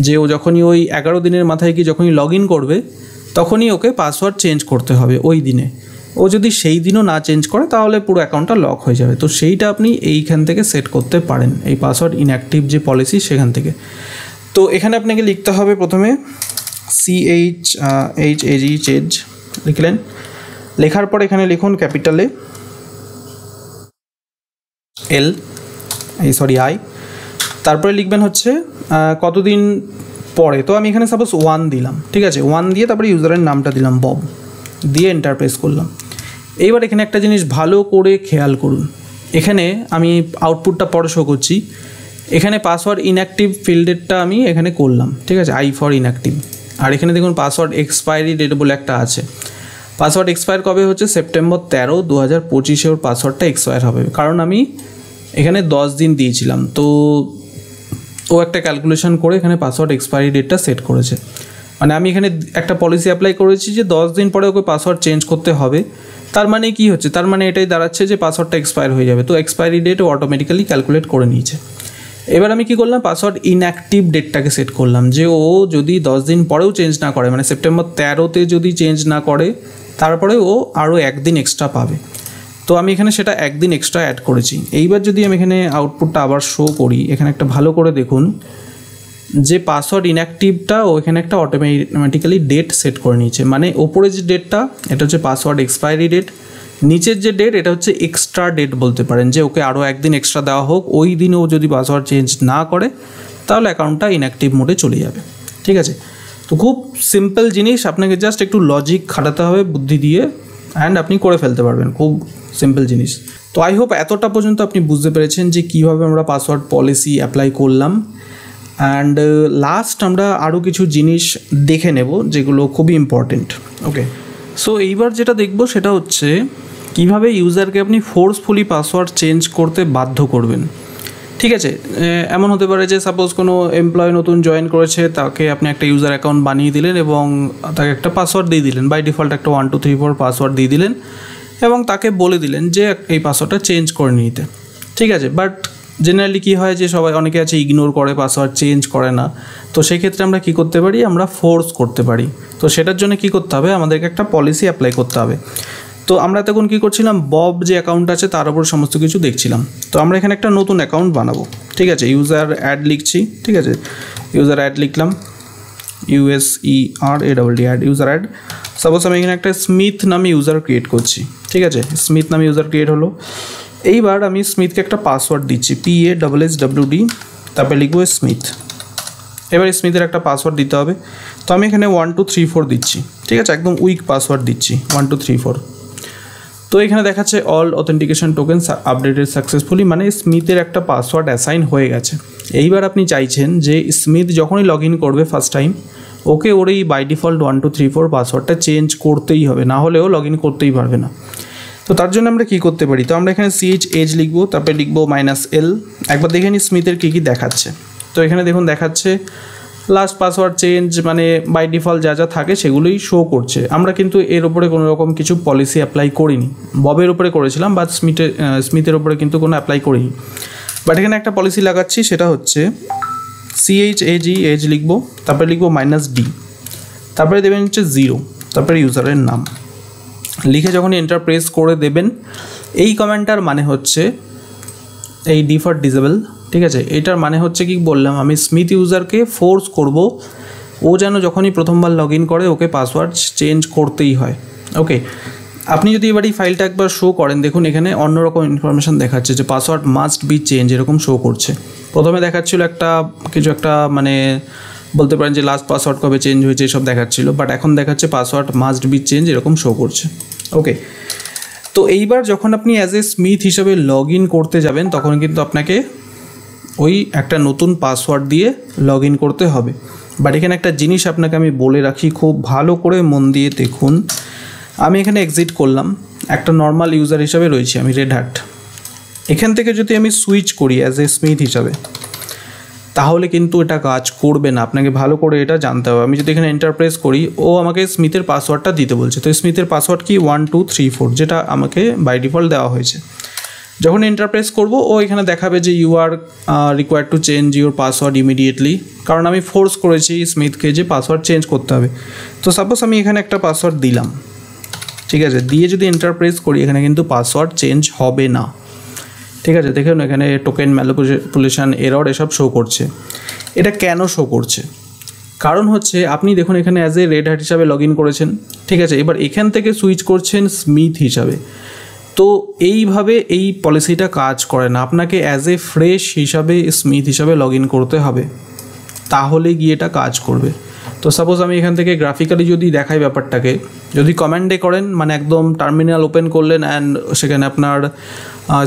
S1: যে ও যখনই ওই 11 দিনের মাথায় গিয়ে যখনই লগ ইন করবে তখনই ওকে পাসওয়ার্ড চেঞ্জ করতে হবে ওই দিনে, ও যদি সেই দিনও না চেঞ্জ করে তাহলে পুরো অ্যাকাউন্টটা লক হয়ে যাবে। তো সেইটা আপনি এইখান থেকে সেট করতে পারেন, এই পাসওয়ার্ড ইনঅ্যাক্টিভ যে পলিসি সেখান থেকে। তো এখানে আপনাকে লিখতে হবে প্রথমে CHAG চেঞ্জ লিখলেন, লেখার পর এখানে লিখুন ক্যাপিটালে I, তারপরে লিখবেন হচ্ছে কতদিন পরে। তো আমি এখানে সাপোজ 1 দিলাম, ঠিক আছে, 1 দিয়ে তারপরে ইউজারের নামটা দিলাম বব, দিয়ে এন্টার প্রেস করলাম। এইবার এখানে একটা জিনিস ভালো করে খেয়াল করুন, এখানে আমি আউটপুটটা পরে শো করছি, এখানে পাসওয়ার্ড ইনঅ্যাক্টিভ ফিল্ডেরটা আমি এখানে করলাম, ঠিক আছে, I ফর ইনঅ্যাক্টিভ। আর এখানে দেখুন পাসওয়ার্ড এক্সপায়ারি ডেট বলে একটা আছে, পাসওয়ার্ড এক্সপায়ার কবে হচ্ছে সেপ্টেম্বর 13, 2025 ওর পাসওয়ার্ডটা এক্সপায়ার হবে, কারণ আমি এখানে 10 দিন দিয়েছিলাম। তো ও একটা ক্যালকুলেশন করে এখানে পাসওয়ার্ড এক্সপায়ারি ডেটটা সেট করেছে, মানে আমি এখানে একটা পলিসি অ্যাপ্লাই করেছি যে 10 দিন পরে ওকে পাসওয়ার্ড চেঞ্জ করতে হবে। তার মানে কি হচ্ছে, তার মানে এটাই দাঁড়াচ্ছে যে পাসওয়ার্ডটা এক্সপায়ার হয়ে যাবে, তো এক্সপায়ারি ডেট ও অটোমেটিক্যালি ক্যালকুলেট করে নিয়েছে। এবার আমি কি করলাম, পাসওয়ার্ড ইনঅ্যাক্টিভ ডেটটাকে সেট করলাম, যে ও যদি 10 দিন পরেও চেঞ্জ না করে, মানে সেপ্টেম্বর 13-তে যদি চেঞ্জ না করে তারপরে ও আরও 1 দিন এক্সট্রা পাবে। তো আমি এখানে সেটা 1 দিন এক্সট্রা অ্যাড করেছি। এইবার যদি আমি এখানে আউটপুটটা আবার শো করি, এখানে একটা ভালো করে দেখুন যে পাসওয়ার্ড ইনঅ্যাক্টিভটা ও এখানে একটা অটোমেটিক্যালি ডেট সেট করে নিয়েছে, মানে ওপরে যে ডেটটা এটা হচ্ছে পাসওয়ার্ড এক্সপায়ারি ডেট, নিচের যে ডেট এটা হচ্ছে এক্সট্রা ডেট বলতে পারেন, যে ওকে আরও 1 দিন এক্সট্রা দেওয়া হোক, ওই দিন ও যদি পাসওয়ার্ড চেঞ্জ না করে তাহলে অ্যাকাউন্টটা ইনঅ্যাক্টিভ মোডে চলে যাবে, ঠিক আছে। তো খুব সিম্পল জিনিস, আপনাকে জাস্ট একটু লজিক খাটাতে হবে বুদ্ধি দিয়ে, অ্যান্ড আপনি করে ফেলতে পারবেন, খুব সিম্পল জিনিস। তো আই হোপ এতটা পর্যন্ত আপনি বুঝতে পেরেছেন যে কীভাবে আমরা পাসওয়ার্ড পলিসি অ্যাপ্লাই করলাম। অ্যান্ড লাস্ট আমরা আরও কিছু জিনিস দেখে নেব যেগুলো খুবই ইম্পর্টেন্ট। ওকে, সো এইবার যেটা দেখব সেটা হচ্ছে কীভাবে ইউজারকে আপনি ফোর্সফুলি পাসওয়ার্ড চেঞ্জ করতে বাধ্য করবেন। ঠিক আছে, এমন হতে পারে যে সাপোজ কোনো এমপ্লয় নতুন জয়েন করেছে, তাকে আপনি একটা ইউজার অ্যাকাউন্ট বানিয়ে দিলেন এবং তাকে একটা পাসওয়ার্ড দিয়ে দিলেন, বাই ডিফল্ট একটা 1 2 3 4 পাসওয়ার্ড দিয়ে দিলেন এবং তাকে বলে দিলেন যে এই পাসওয়ার্ডটা চেঞ্জ করে নিতে। ঠিক আছে, বাট জেনারেলি কী হয় যে সবাই, অনেকে আছে ইগনোর করে, পাসওয়ার্ড চেঞ্জ করে না। তো সেক্ষেত্রে আমরা কী করতে পারি, আমরা ফোর্স করতে পারি। তো সেটার জন্য কী করতে হবে, আমাদেরকে একটা পলিসি অ্যাপ্লাই করতে হবে। তো আমরা তখন কী করছিলাম, বব যে অ্যাকাউন্ট আছে তার উপর সমস্ত কিছু দেখছিলাম। তো আমরা এখানে একটা নতুন অ্যাকাউন্ট বানাবো, ঠিক আছে, ইউজার অ্যাড লিখছি, ঠিক আছে, ইউজার অ্যাড লিখলাম, USERADD add, user add. Suppose আমি এখানে একটা স্মিথ নামে ইউজার ক্রিয়েট করছি, ঠিক আছে, স্মিথ নামে ইউজার ক্রিয়েট হলো। এইবার আমি স্মিথকে একটা পাসওয়ার্ড দিচ্ছি, PASSWD, তারপরে লিখবো স্মিথ। এবার স্মিথের একটা পাসওয়ার্ড দিতে হবে। তো আমি এখানে 1 2 3 4 দিচ্ছি, ঠিক আছে, একদম উইক পাসওয়ার্ড দিচ্ছি 1 2 3 4। তো এখানে দেখাচ্ছে all authentication tokens updated successfully, মানে স্মিথের একটা পাসওয়ার্ড অ্যাসাইন হয়ে গেছে। এইবার আপনি চাইছেন যে স্মিথ যখনই লগ ইন করবে ফার্স্ট টাইম, ওকে ওর এই বাই ডিফল্ট 1 2 3 4 পাসওয়ার্ডটা চেঞ্জ করতেই হবে, না হলেও লগ ইন করতেই পারবে না। তো তার জন্য আমরা কী করতে পারি, তো আমরা এখানে CHAG লিখবো, তারপরে লিখবো -L। একবার দেখে নিই স্মিথের কী কী দেখাচ্ছে। তো এখানে দেখুন দেখাচ্ছে লাস্ট পাসওয়ার্ড চেঞ্জ, মানে বাই ডিফল্ট যা যা থাকে সেগুলোই শো করছে। আমরা কিন্তু এর উপরে কোনো রকম কিছু পলিসি অ্যাপ্লাই করিনি, ববের উপরে করেছিলাম, বাট স্মিথের উপরে কিন্তু কোনো অ্যাপ্লাই করিনি। বাট এখানে একটা পলিসি লাগাচ্ছি, সেটা হচ্ছে CHAG লিখবো, তারপরে লিখবো -D, তারপরে দেবেন হচ্ছে 0, তারপরে ইউজারের নাম লিখে যখন এন্টার প্রেস করে দেবেন, এই কমেন্টটার মানে হচ্ছে এই ডিফল্ট ডিসেবল, ঠিক আছে, এটার মানে হচ্ছে কি বললাম, আমি স্মিথ ইউজারকে ফোর্স করব ও যেন যখনই প্রথমবার লগ ইন করে ওকে পাসওয়ার্ড চেঞ্জ করতেই হয়। ওকে, আপনি যদি এবার এই ফাইলটা একবার শো করেন, দেখুন এখানে অন্যরকম ইনফরমেশান দেখাচ্ছে যে পাসওয়ার্ড মাস্ট বি চেঞ্জ, এরকম শো করছে। প্রথমে দেখাচ্ছিল একটা মানে বলতে পারেন যে লাস্ট পাসওয়ার্ড কবে চেঞ্জ হয়েছে এসব দেখাচ্ছিল, বাট এখন দেখাচ্ছে পাসওয়ার্ড মাস্ট বি চেঞ্জ, এরকম শো করছে। ওকে, তো এইবার যখন আপনি অ্যাজ এ স্মিথ হিসাবে লগ ইন করতে যাবেন, তখন কিন্তু আপনাকে ওই একটা নতুন পাসওয়ার্ড দিয়ে লগ ইন করতে হবে। বাট এখানে একটা জিনিস আপনাকে আমি বলে রাখি, খুব ভালো করে মন দিয়ে দেখুন। আমি এখানে এক্সিট করলাম, একটা নর্মাল ইউজার হিসাবে রয়েছি আমি, রেড হ্যাট। এখান থেকে যদি আমি সুইচ করি অ্যাজ এ স্মিথ হিসাবে, তাহলে কিন্তু এটা কাজ করবে না, আপনাকে ভালো করে এটা জানতে হবে। আমি যদি এখানে এন্টার প্রেস করি, ও আমাকে স্মিথের পাসওয়ার্ডটা দিতে বলছে। তো স্মিথের পাসওয়ার্ড কি 1 2 3 4, যেটা আমাকে বাই ডিফল্ট দেওয়া হয়েছে। যখন এন্টার প্রেস করবো, ও এখানে দেখাবে যে you are required to change your password immediately, কারণ আমি ফোর্স করেছি স্মিথকে যে পাসওয়ার্ড চেঞ্জ করতে হবে। তো সাপোজ আমি এখানে একটা পাসওয়ার্ড দিলাম, ঠিক আছে, দিয়ে যদি এন্টার প্রেস করি এখানে কিন্তু পাসওয়ার্ড চেঞ্জ হবে না। ঠিক আছে, দেখুন এখানে টোকেন ম্যানিপুলেশন এরর এসব শো করছে। এটা কেন শো করছে? কারণ হচ্ছে আপনি দেখুন এখানে অ্যাজ এ রেড হ্যাট হিসাবে লগ ইন করেছেন, ঠিক আছে, এবার এখান থেকে সুইচ করছেন স্মিথ হিসাবে। তো এইভাবে এই পলিসিটা কাজ করে না, আপনাকে অ্যাজ এ ফ্রেশ হিসাবে স্মিথ হিসাবে লগ ইন করতে হবে, তাহলে গিয়ে এটা কাজ করবে। তো সাপোজ আমি এখান থেকে গ্রাফিক্যালি যদি দেখাই ব্যাপারটাকে, যদি কমান্ডে করেন মানে একদম টার্মিনাল ওপেন করলেন অ্যান্ড সেখানে আপনার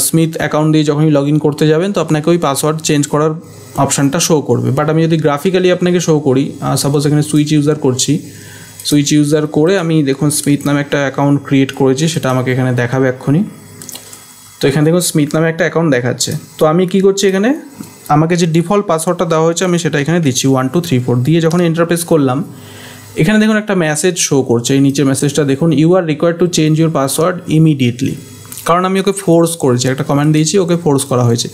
S1: স্মিথ অ্যাকাউন্ট দিয়ে যখনই লগ ইন করতে যাবেন তো আপনাকে ওই পাসওয়ার্ড চেঞ্জ করার অপশানটা শো করবে। বাট আমি যদি গ্রাফিক্যালি আপনাকে শো করি, সাপোজ এখানে সুইচ ইউজার করছি, সুইচ ইউজার করে আমি দেখুন স্মিথ নামে একটা অ্যাকাউন্ট ক্রিয়েট করেছি, সেটা আমাকে এখানে দেখাবে এক্ষুনি। তো এখানে দেখুন স্মিথ নামে একটা অ্যাকাউন্ট দেখাচ্ছে। তো আমি কি করছি, এখানে আমাকে যে ডিফল্ট পাসওয়ার্ডটা দেওয়া হয়েছে আমি সেটা এখানে দিচ্ছি 1234 দিয়ে যখন ইন্টারপ্রেস করলাম এখানে দেখুন একটা মেসেজ শো করছে। এই নিচে মেসেজটা দেখুন, you are required to change your password immediately, কারণ আমি ওকে ফোর্স করেছি, একটা কমান্ড দিয়েছি, ওকে ফোর্স করা হয়েছে।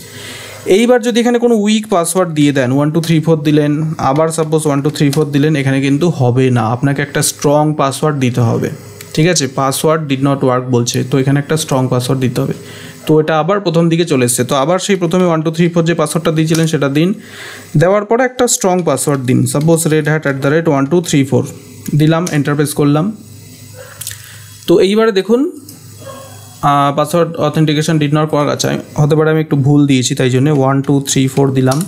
S1: এইবার যদি এখানে কোনো উইক পাসওয়ার্ড দিয়ে দেন, 1234 দিলেন, আবার সাপোজ 1234 দিলেন, এখানে কিন্তু হবে না, আপনাকে একটা স্ট্রং পাসওয়ার্ড দিতে হবে। ঠিক আছে, পাসওয়ার্ড ডিড নট ওয়ার্ক বলছে, তো এখানে একটা স্ট্রং পাসওয়ার্ড দিতে হবে। তো এটা আবার প্রথম দিকে চলে এসছে, তো আবার সেই প্রথমে 1234 যে পাসওয়ার্ডটা দিয়েছিলেন সেটা দিন, দেওয়ার পরে একটা স্ট্রং পাসওয়ার্ড দিন, সাপোজ redhat@1234 দিলাম, এন্টার প্রেস করলাম। তো এইবারে দেখুন password authentication did not work, আচ্ছা হতে পারে আমি একটু ভুল দিয়েছি তাই জন্য 1234 দিলাম।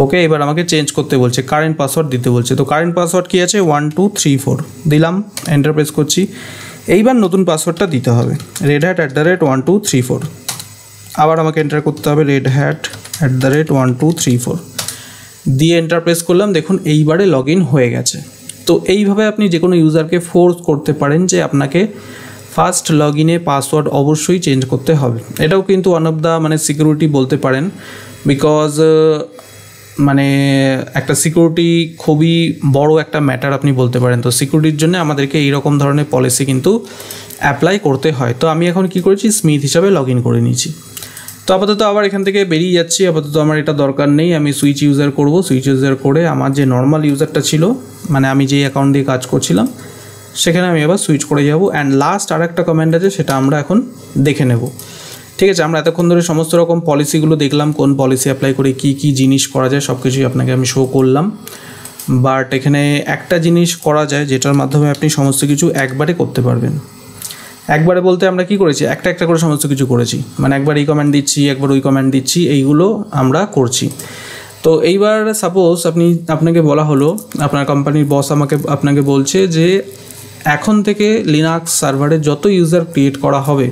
S1: ওকে, এবার আমাকে চেঞ্জ করতে বলছে, কারেন্ট পাসওয়ার্ড দিতে বলছে। তো কারেন্ট পাসওয়ার্ড কী আছে, 1234 দিলাম, এন্টার প্রেস করছি। এইবার নতুন পাসওয়ার্ডটা দিতে হবে redhat@1234, আবার আমাকে এন্টার করতে হবে redhat@1234 দিয়ে এন্টার প্রেস করলাম। দেখুন এইবারে লগ ইন হয়ে গেছে। তো এইভাবে আপনি যে কোনো ইউজারকে ফোর্স করতে পারেন যে আপনাকে ফার্স্ট লগ ইনে পাসওয়ার্ড অবশ্যই চেঞ্জ করতে হবে। এটাও কিন্তু ওয়ান অফ দ্য মানে সিকিউরিটি বলতে পারেন, বিকজ মানে একটা সিকিউরিটি খুবই বড় একটা ম্যাটার আপনি বলতে পারেন। তো সিকিউরিটির জন্য আমাদেরকে এইরকম ধরনের পলিসি কিন্তু অ্যাপ্লাই করতে হয়। তো আমি এখন কি করেছি, স্মিথ হিসাবে লগ ইন করে নিয়েছি। তো আপাতত আবার এখান থেকে বেরিয়ে যাচ্ছি, আপাতত আমার এটা দরকার নেই, আমি সুইচ ইউজার করব। সুইচ ইউজার করে আমার যে নর্মাল ইউজারটা ছিল, মানে আমি যেই অ্যাকাউন্ট দিয়ে কাজ করছিলাম সেখানে আমি আবার সুইচ করে যাব। অ্যান্ড লাস্ট আর একটা কমেন্ট আছে, সেটা আমরা এখন দেখে নেব। ঠিক আছে, আমরা এতক্ষণ ধরে সমস্ত রকম পলিসিগুলো দেখলাম, কোন পলিসি অ্যাপ্লাই করে কী কী জিনিস করা যায় সব কিছুই আপনাকে আমি শো করলাম। বাট এখানে একটা জিনিস করা যায় যেটার মাধ্যমে আপনি সমস্ত কিছু একবারে করতে পারবেন। একবারে বলতে আমরা কি করেছি, একটা একটা করে সমস্ত কিছু করেছি, মানে একবার এই কমেন্ট দিচ্ছি, একবার ওই কমেন্ট দিচ্ছি, এইগুলো আমরা করছি। তো এইবার সাপোজ আপনাকে বলা হলো, আপনার কোম্পানির বস আপনাকে বলছে যে এখন থেকে লিনাক্স সার্ভারে যত ইউজার ক্রিয়েট করা হবে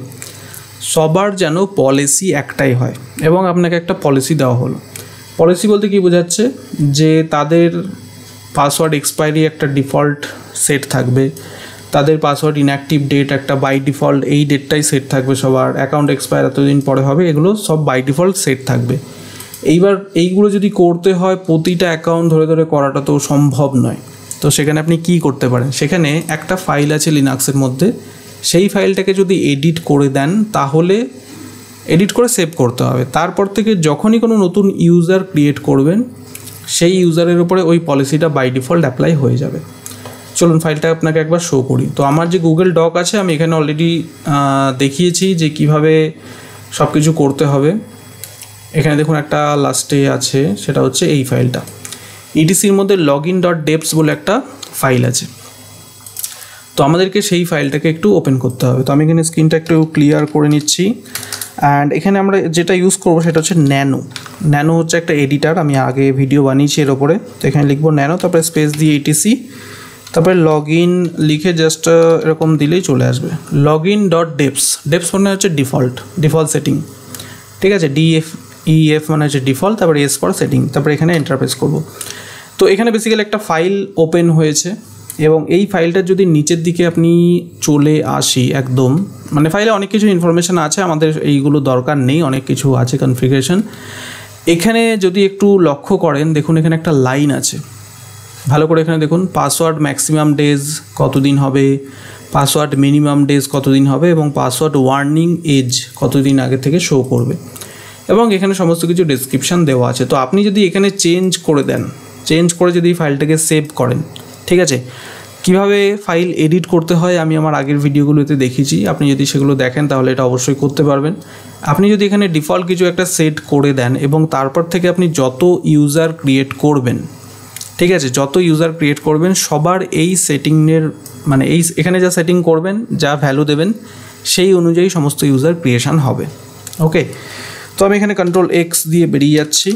S1: সবার যেন পলিসি একটাই হয়, এবং আপনাকে একটা পলিসি দেওয়া হলো। পলিসি বলতে কি বোঝাচ্ছে, যে তাদের পাসওয়ার্ড এক্সপায়ারি একটা ডিফল্ট সেট থাকবে, তাদের পাসওয়ার্ড ইনঅ্যাক্টিভ ডেট একটা বাই ডিফল্ট এই ডেটটাই সেট থাকবে সবার, অ্যাকাউন্ট এক্সপায়ার এতদিন পরে হবে, এগুলো সব বাই ডিফল্ট সেট থাকবে। এইবার এইগুলো যদি করতে হয় প্রতিটা অ্যাকাউন্ট ধরে ধরে করাটা তো সম্ভব নয়। তো সেখানে আপনি কি করতে পারেন, সেখানে একটা ফাইল আছে লিনাক্সের মধ্যে, সেই ফাইলটাকে যদি এডিট করে দেন তাহলে এডিট করে সেভ করতে হবে। তারপর থেকে যখনই কোনো নতুন ইউজার ক্রিয়েট করবেন সেই ইউজারের উপরে ওই পলিসিটা বাই ডিফল্ট অ্যাপ্লাই হয়ে যাবে। চলুন ফাইলটা আপনাকে একবার শো করি। তো আমার যে গুগল ডক আছে আমি এখানে অলরেডি দেখিয়েছি যে কিভাবে সব কিছু করতে হবে। এখানে দেখুন একটা লাস্টে আছে, সেটা হচ্ছে এই ফাইলটা, ইটিসির মধ্যে login.deps বলে একটা ফাইল আছে। তো আমাদেরকে সেই ফাইলটাকে একটু ওপেন করতে হবে। তো আমি এখানে স্ক্রিনটা একটু ক্লিয়ার করে নিচ্ছি। অ্যান্ড এখানে আমরা যেটা ইউজ করবো সেটা হচ্ছে ন্যানো হচ্ছে একটা এডিটার, আমি আগে ভিডিও বানিয়েছি এর ওপরে। তো এখানে লিখবো ন্যানো, তারপরে স্পেস দিয়ে ইটিসি, তারপরে লগ ইন লিখে জাস্ট এরকম দিলেই চলে আসবে login.deps। ডেপস মানে হচ্ছে ডিফল্ট সেটিং, ঠিক আছে, DEF মানে হচ্ছে ডিফল্ট, তারপরে এস ফর সেটিং, তারপরে এখানে এন্টার প্রেস করবো। তো এখানে বেসিক্যালি একটা ফাইল ওপেন হয়েছে, এবং এই ফাইলটার যদি নিচের দিকে আপনি চলে আসি একদম, মানে ফাইলে অনেক কিছু ইনফরমেশান আছে, আমাদের এইগুলো দরকার নেই, অনেক কিছু আছে কনফিগারেশন। এখানে যদি একটু লক্ষ্য করেন দেখুন এখানে একটা লাইন আছে, ভালো করে এখানে দেখুন, পাসওয়ার্ড ম্যাক্সিমাম ডেজ কতদিন হবে, পাসওয়ার্ড মিনিমাম ডেজ কতদিন হবে, এবং পাসওয়ার্ড ওয়ার্নিং এজ কতদিন আগে থেকে শো করবে, এবং এখানে সমস্ত কিছু ডেসক্রিপশান দেওয়া আছে। তো আপনি যদি এখানে চেঞ্জ করে দেন, চেঞ্জ করে যদি ফাইলটাকে সেভ করেন, ঠিক আছে, কিভাবে ফাইল এডিট করতে হয় আমি আমার আগের ভিডিওগুলোতে দেখিয়েছি, আপনি যদি সেগুলো দেখেন তাহলে এটা অবশ্যই করতে পারবেন। আপনি যদি এখানে ডিফল্ট কিছু একটা সেট করে দেন এবং তারপর থেকে আপনি যত ইউজার ক্রিয়েট করবেন, ঠিক আছে, যত ইউজার ক্রিয়েট করবেন সবার এই সেটিংয়ের মানে এখানে যা সেটিং করবেন, যা ভ্যালু দেবেন সেই অনুযায়ী সমস্ত ইউজার ক্রিয়েশন হবে। ওকে, তো আমি এখানে Ctrl+X দিয়ে বেরিয়ে যাচ্ছি।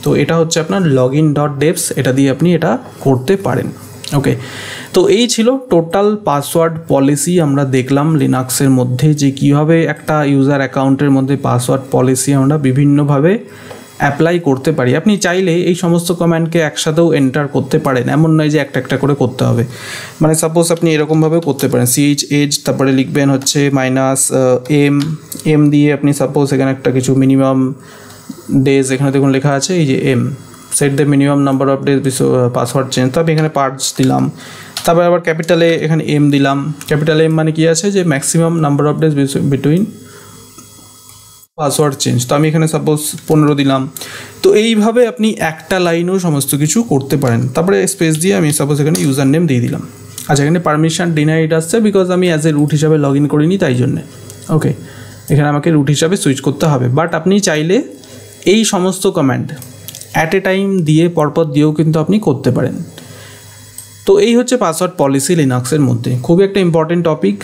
S1: তো এটা হচ্ছে আপনার login.devs, এটা দিয়ে আপনি এটা করতে পারেন। ওকে, তো এই ছিল টোটাল পাসওয়ার্ড পলিসি। আমরা দেখলাম লিনাক্সের মধ্যে যে কীভাবে একটা ইউজার অ্যাকাউন্টের মধ্যে পাসওয়ার্ড পলিসি আমরা বিভিন্নভাবে অ্যাপ্লাই করতে পারি। আপনি চাইলে এই সমস্ত কমান্ডকে একসাথেও এন্টার করতে পারেন, এমন নয় যে একটা একটা করে করতে হবে। মানে সাপোজ আপনি এরকমভাবেও করতে পারেন, CH তারপরে লিখবেন হচ্ছে -m দিয়ে আপনি সাপোজ এখানে একটা কিছু মিনিমাম ডেজ এখানে দেখুন লেখা আছে, এই যে set the minimum number of days password change, তবে এখানে পার্টস দিলাম, তারপরে আবার ক্যাপিটালে এখানে M দিলাম। ক্যাপিটাল M মানে কি আছে যে maximum number of days between password change, তো আমি এখানে সাপোজ 15 দিলাম। তো এইভাবে আপনি একটা লাইনেও সমস্ত কিছু করতে পারেন। তারপরে স্পেস দিয়ে আমি সাপোজ এখানে ইউজার নেম দিয়ে দিলাম। আচ্ছা, এখানে পারমিশন ডিনাইড আসছে বিকজ আমি অ্যাজ এ রুট হিসাবে লগ ইন করিনি, তাই জন্যে। ওকে, এখানে আমাকে রুট হিসাবে সুইচ করতে হবে, বাট আপনি চাইলে এই সমস্ত কমান্ড অ্যাট এ টাইম দিয়ে পরপর দিয়েও কিন্তু আপনি করতে পারেন। তো এই হচ্ছে পাসওয়ার্ড পলিসি লিনাক্সের মধ্যে, খুবই একটা ইম্পর্টেন্ট টপিক।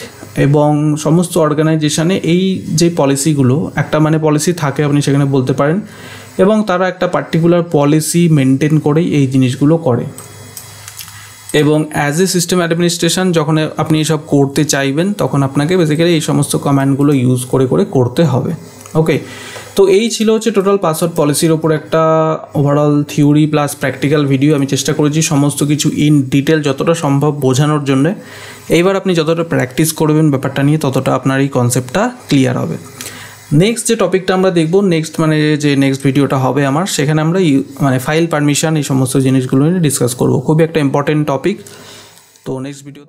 S1: এবং সমস্ত অর্গানাইজেশানে এই যে পলিসিগুলো একটা মানে পলিসি থাকে আপনি সেখানে বলতে পারেন, এবং তারা একটা পার্টিকুলার পলিসি মেনটেন করেই এই জিনিসগুলো করে। এবং অ্যাজ এ সিস্টেম অ্যাডমিনিস্ট্রেশন যখন আপনি এসব করতে চাইবেন তখন আপনাকে বেসিক্যালি এই সমস্ত কমান্ডগুলো ইউজ করে করে করতে হবে। ওকে, তো এই ছিল হচ্ছে টোটাল পাসওয়ার্ড পলিসির ওপর একটা overall theory plus practical video. আমি চেষ্টা করেছি সমস্ত কিছু ইন ডিটেল যতটা সম্ভব বোঝানোর জন্যে। এইবার আপনি যতটা প্র্যাকটিস করবেন ব্যাপারটা নিয়ে ততটা আপনার এই কনসেপ্টটা ক্লিয়ার হবে। নেক্সট যে টপিকটা আমরা দেখব, নেক্সট ভিডিওটা হবে আমার, সেখানে আমরা মানে ফাইল পারমিশন এই সমস্ত জিনিসগুলো নিয়ে ডিসকাস করব। খুবই একটা ইম্পর্টেন্ট টপিক। তো নেক্সট ভিডিও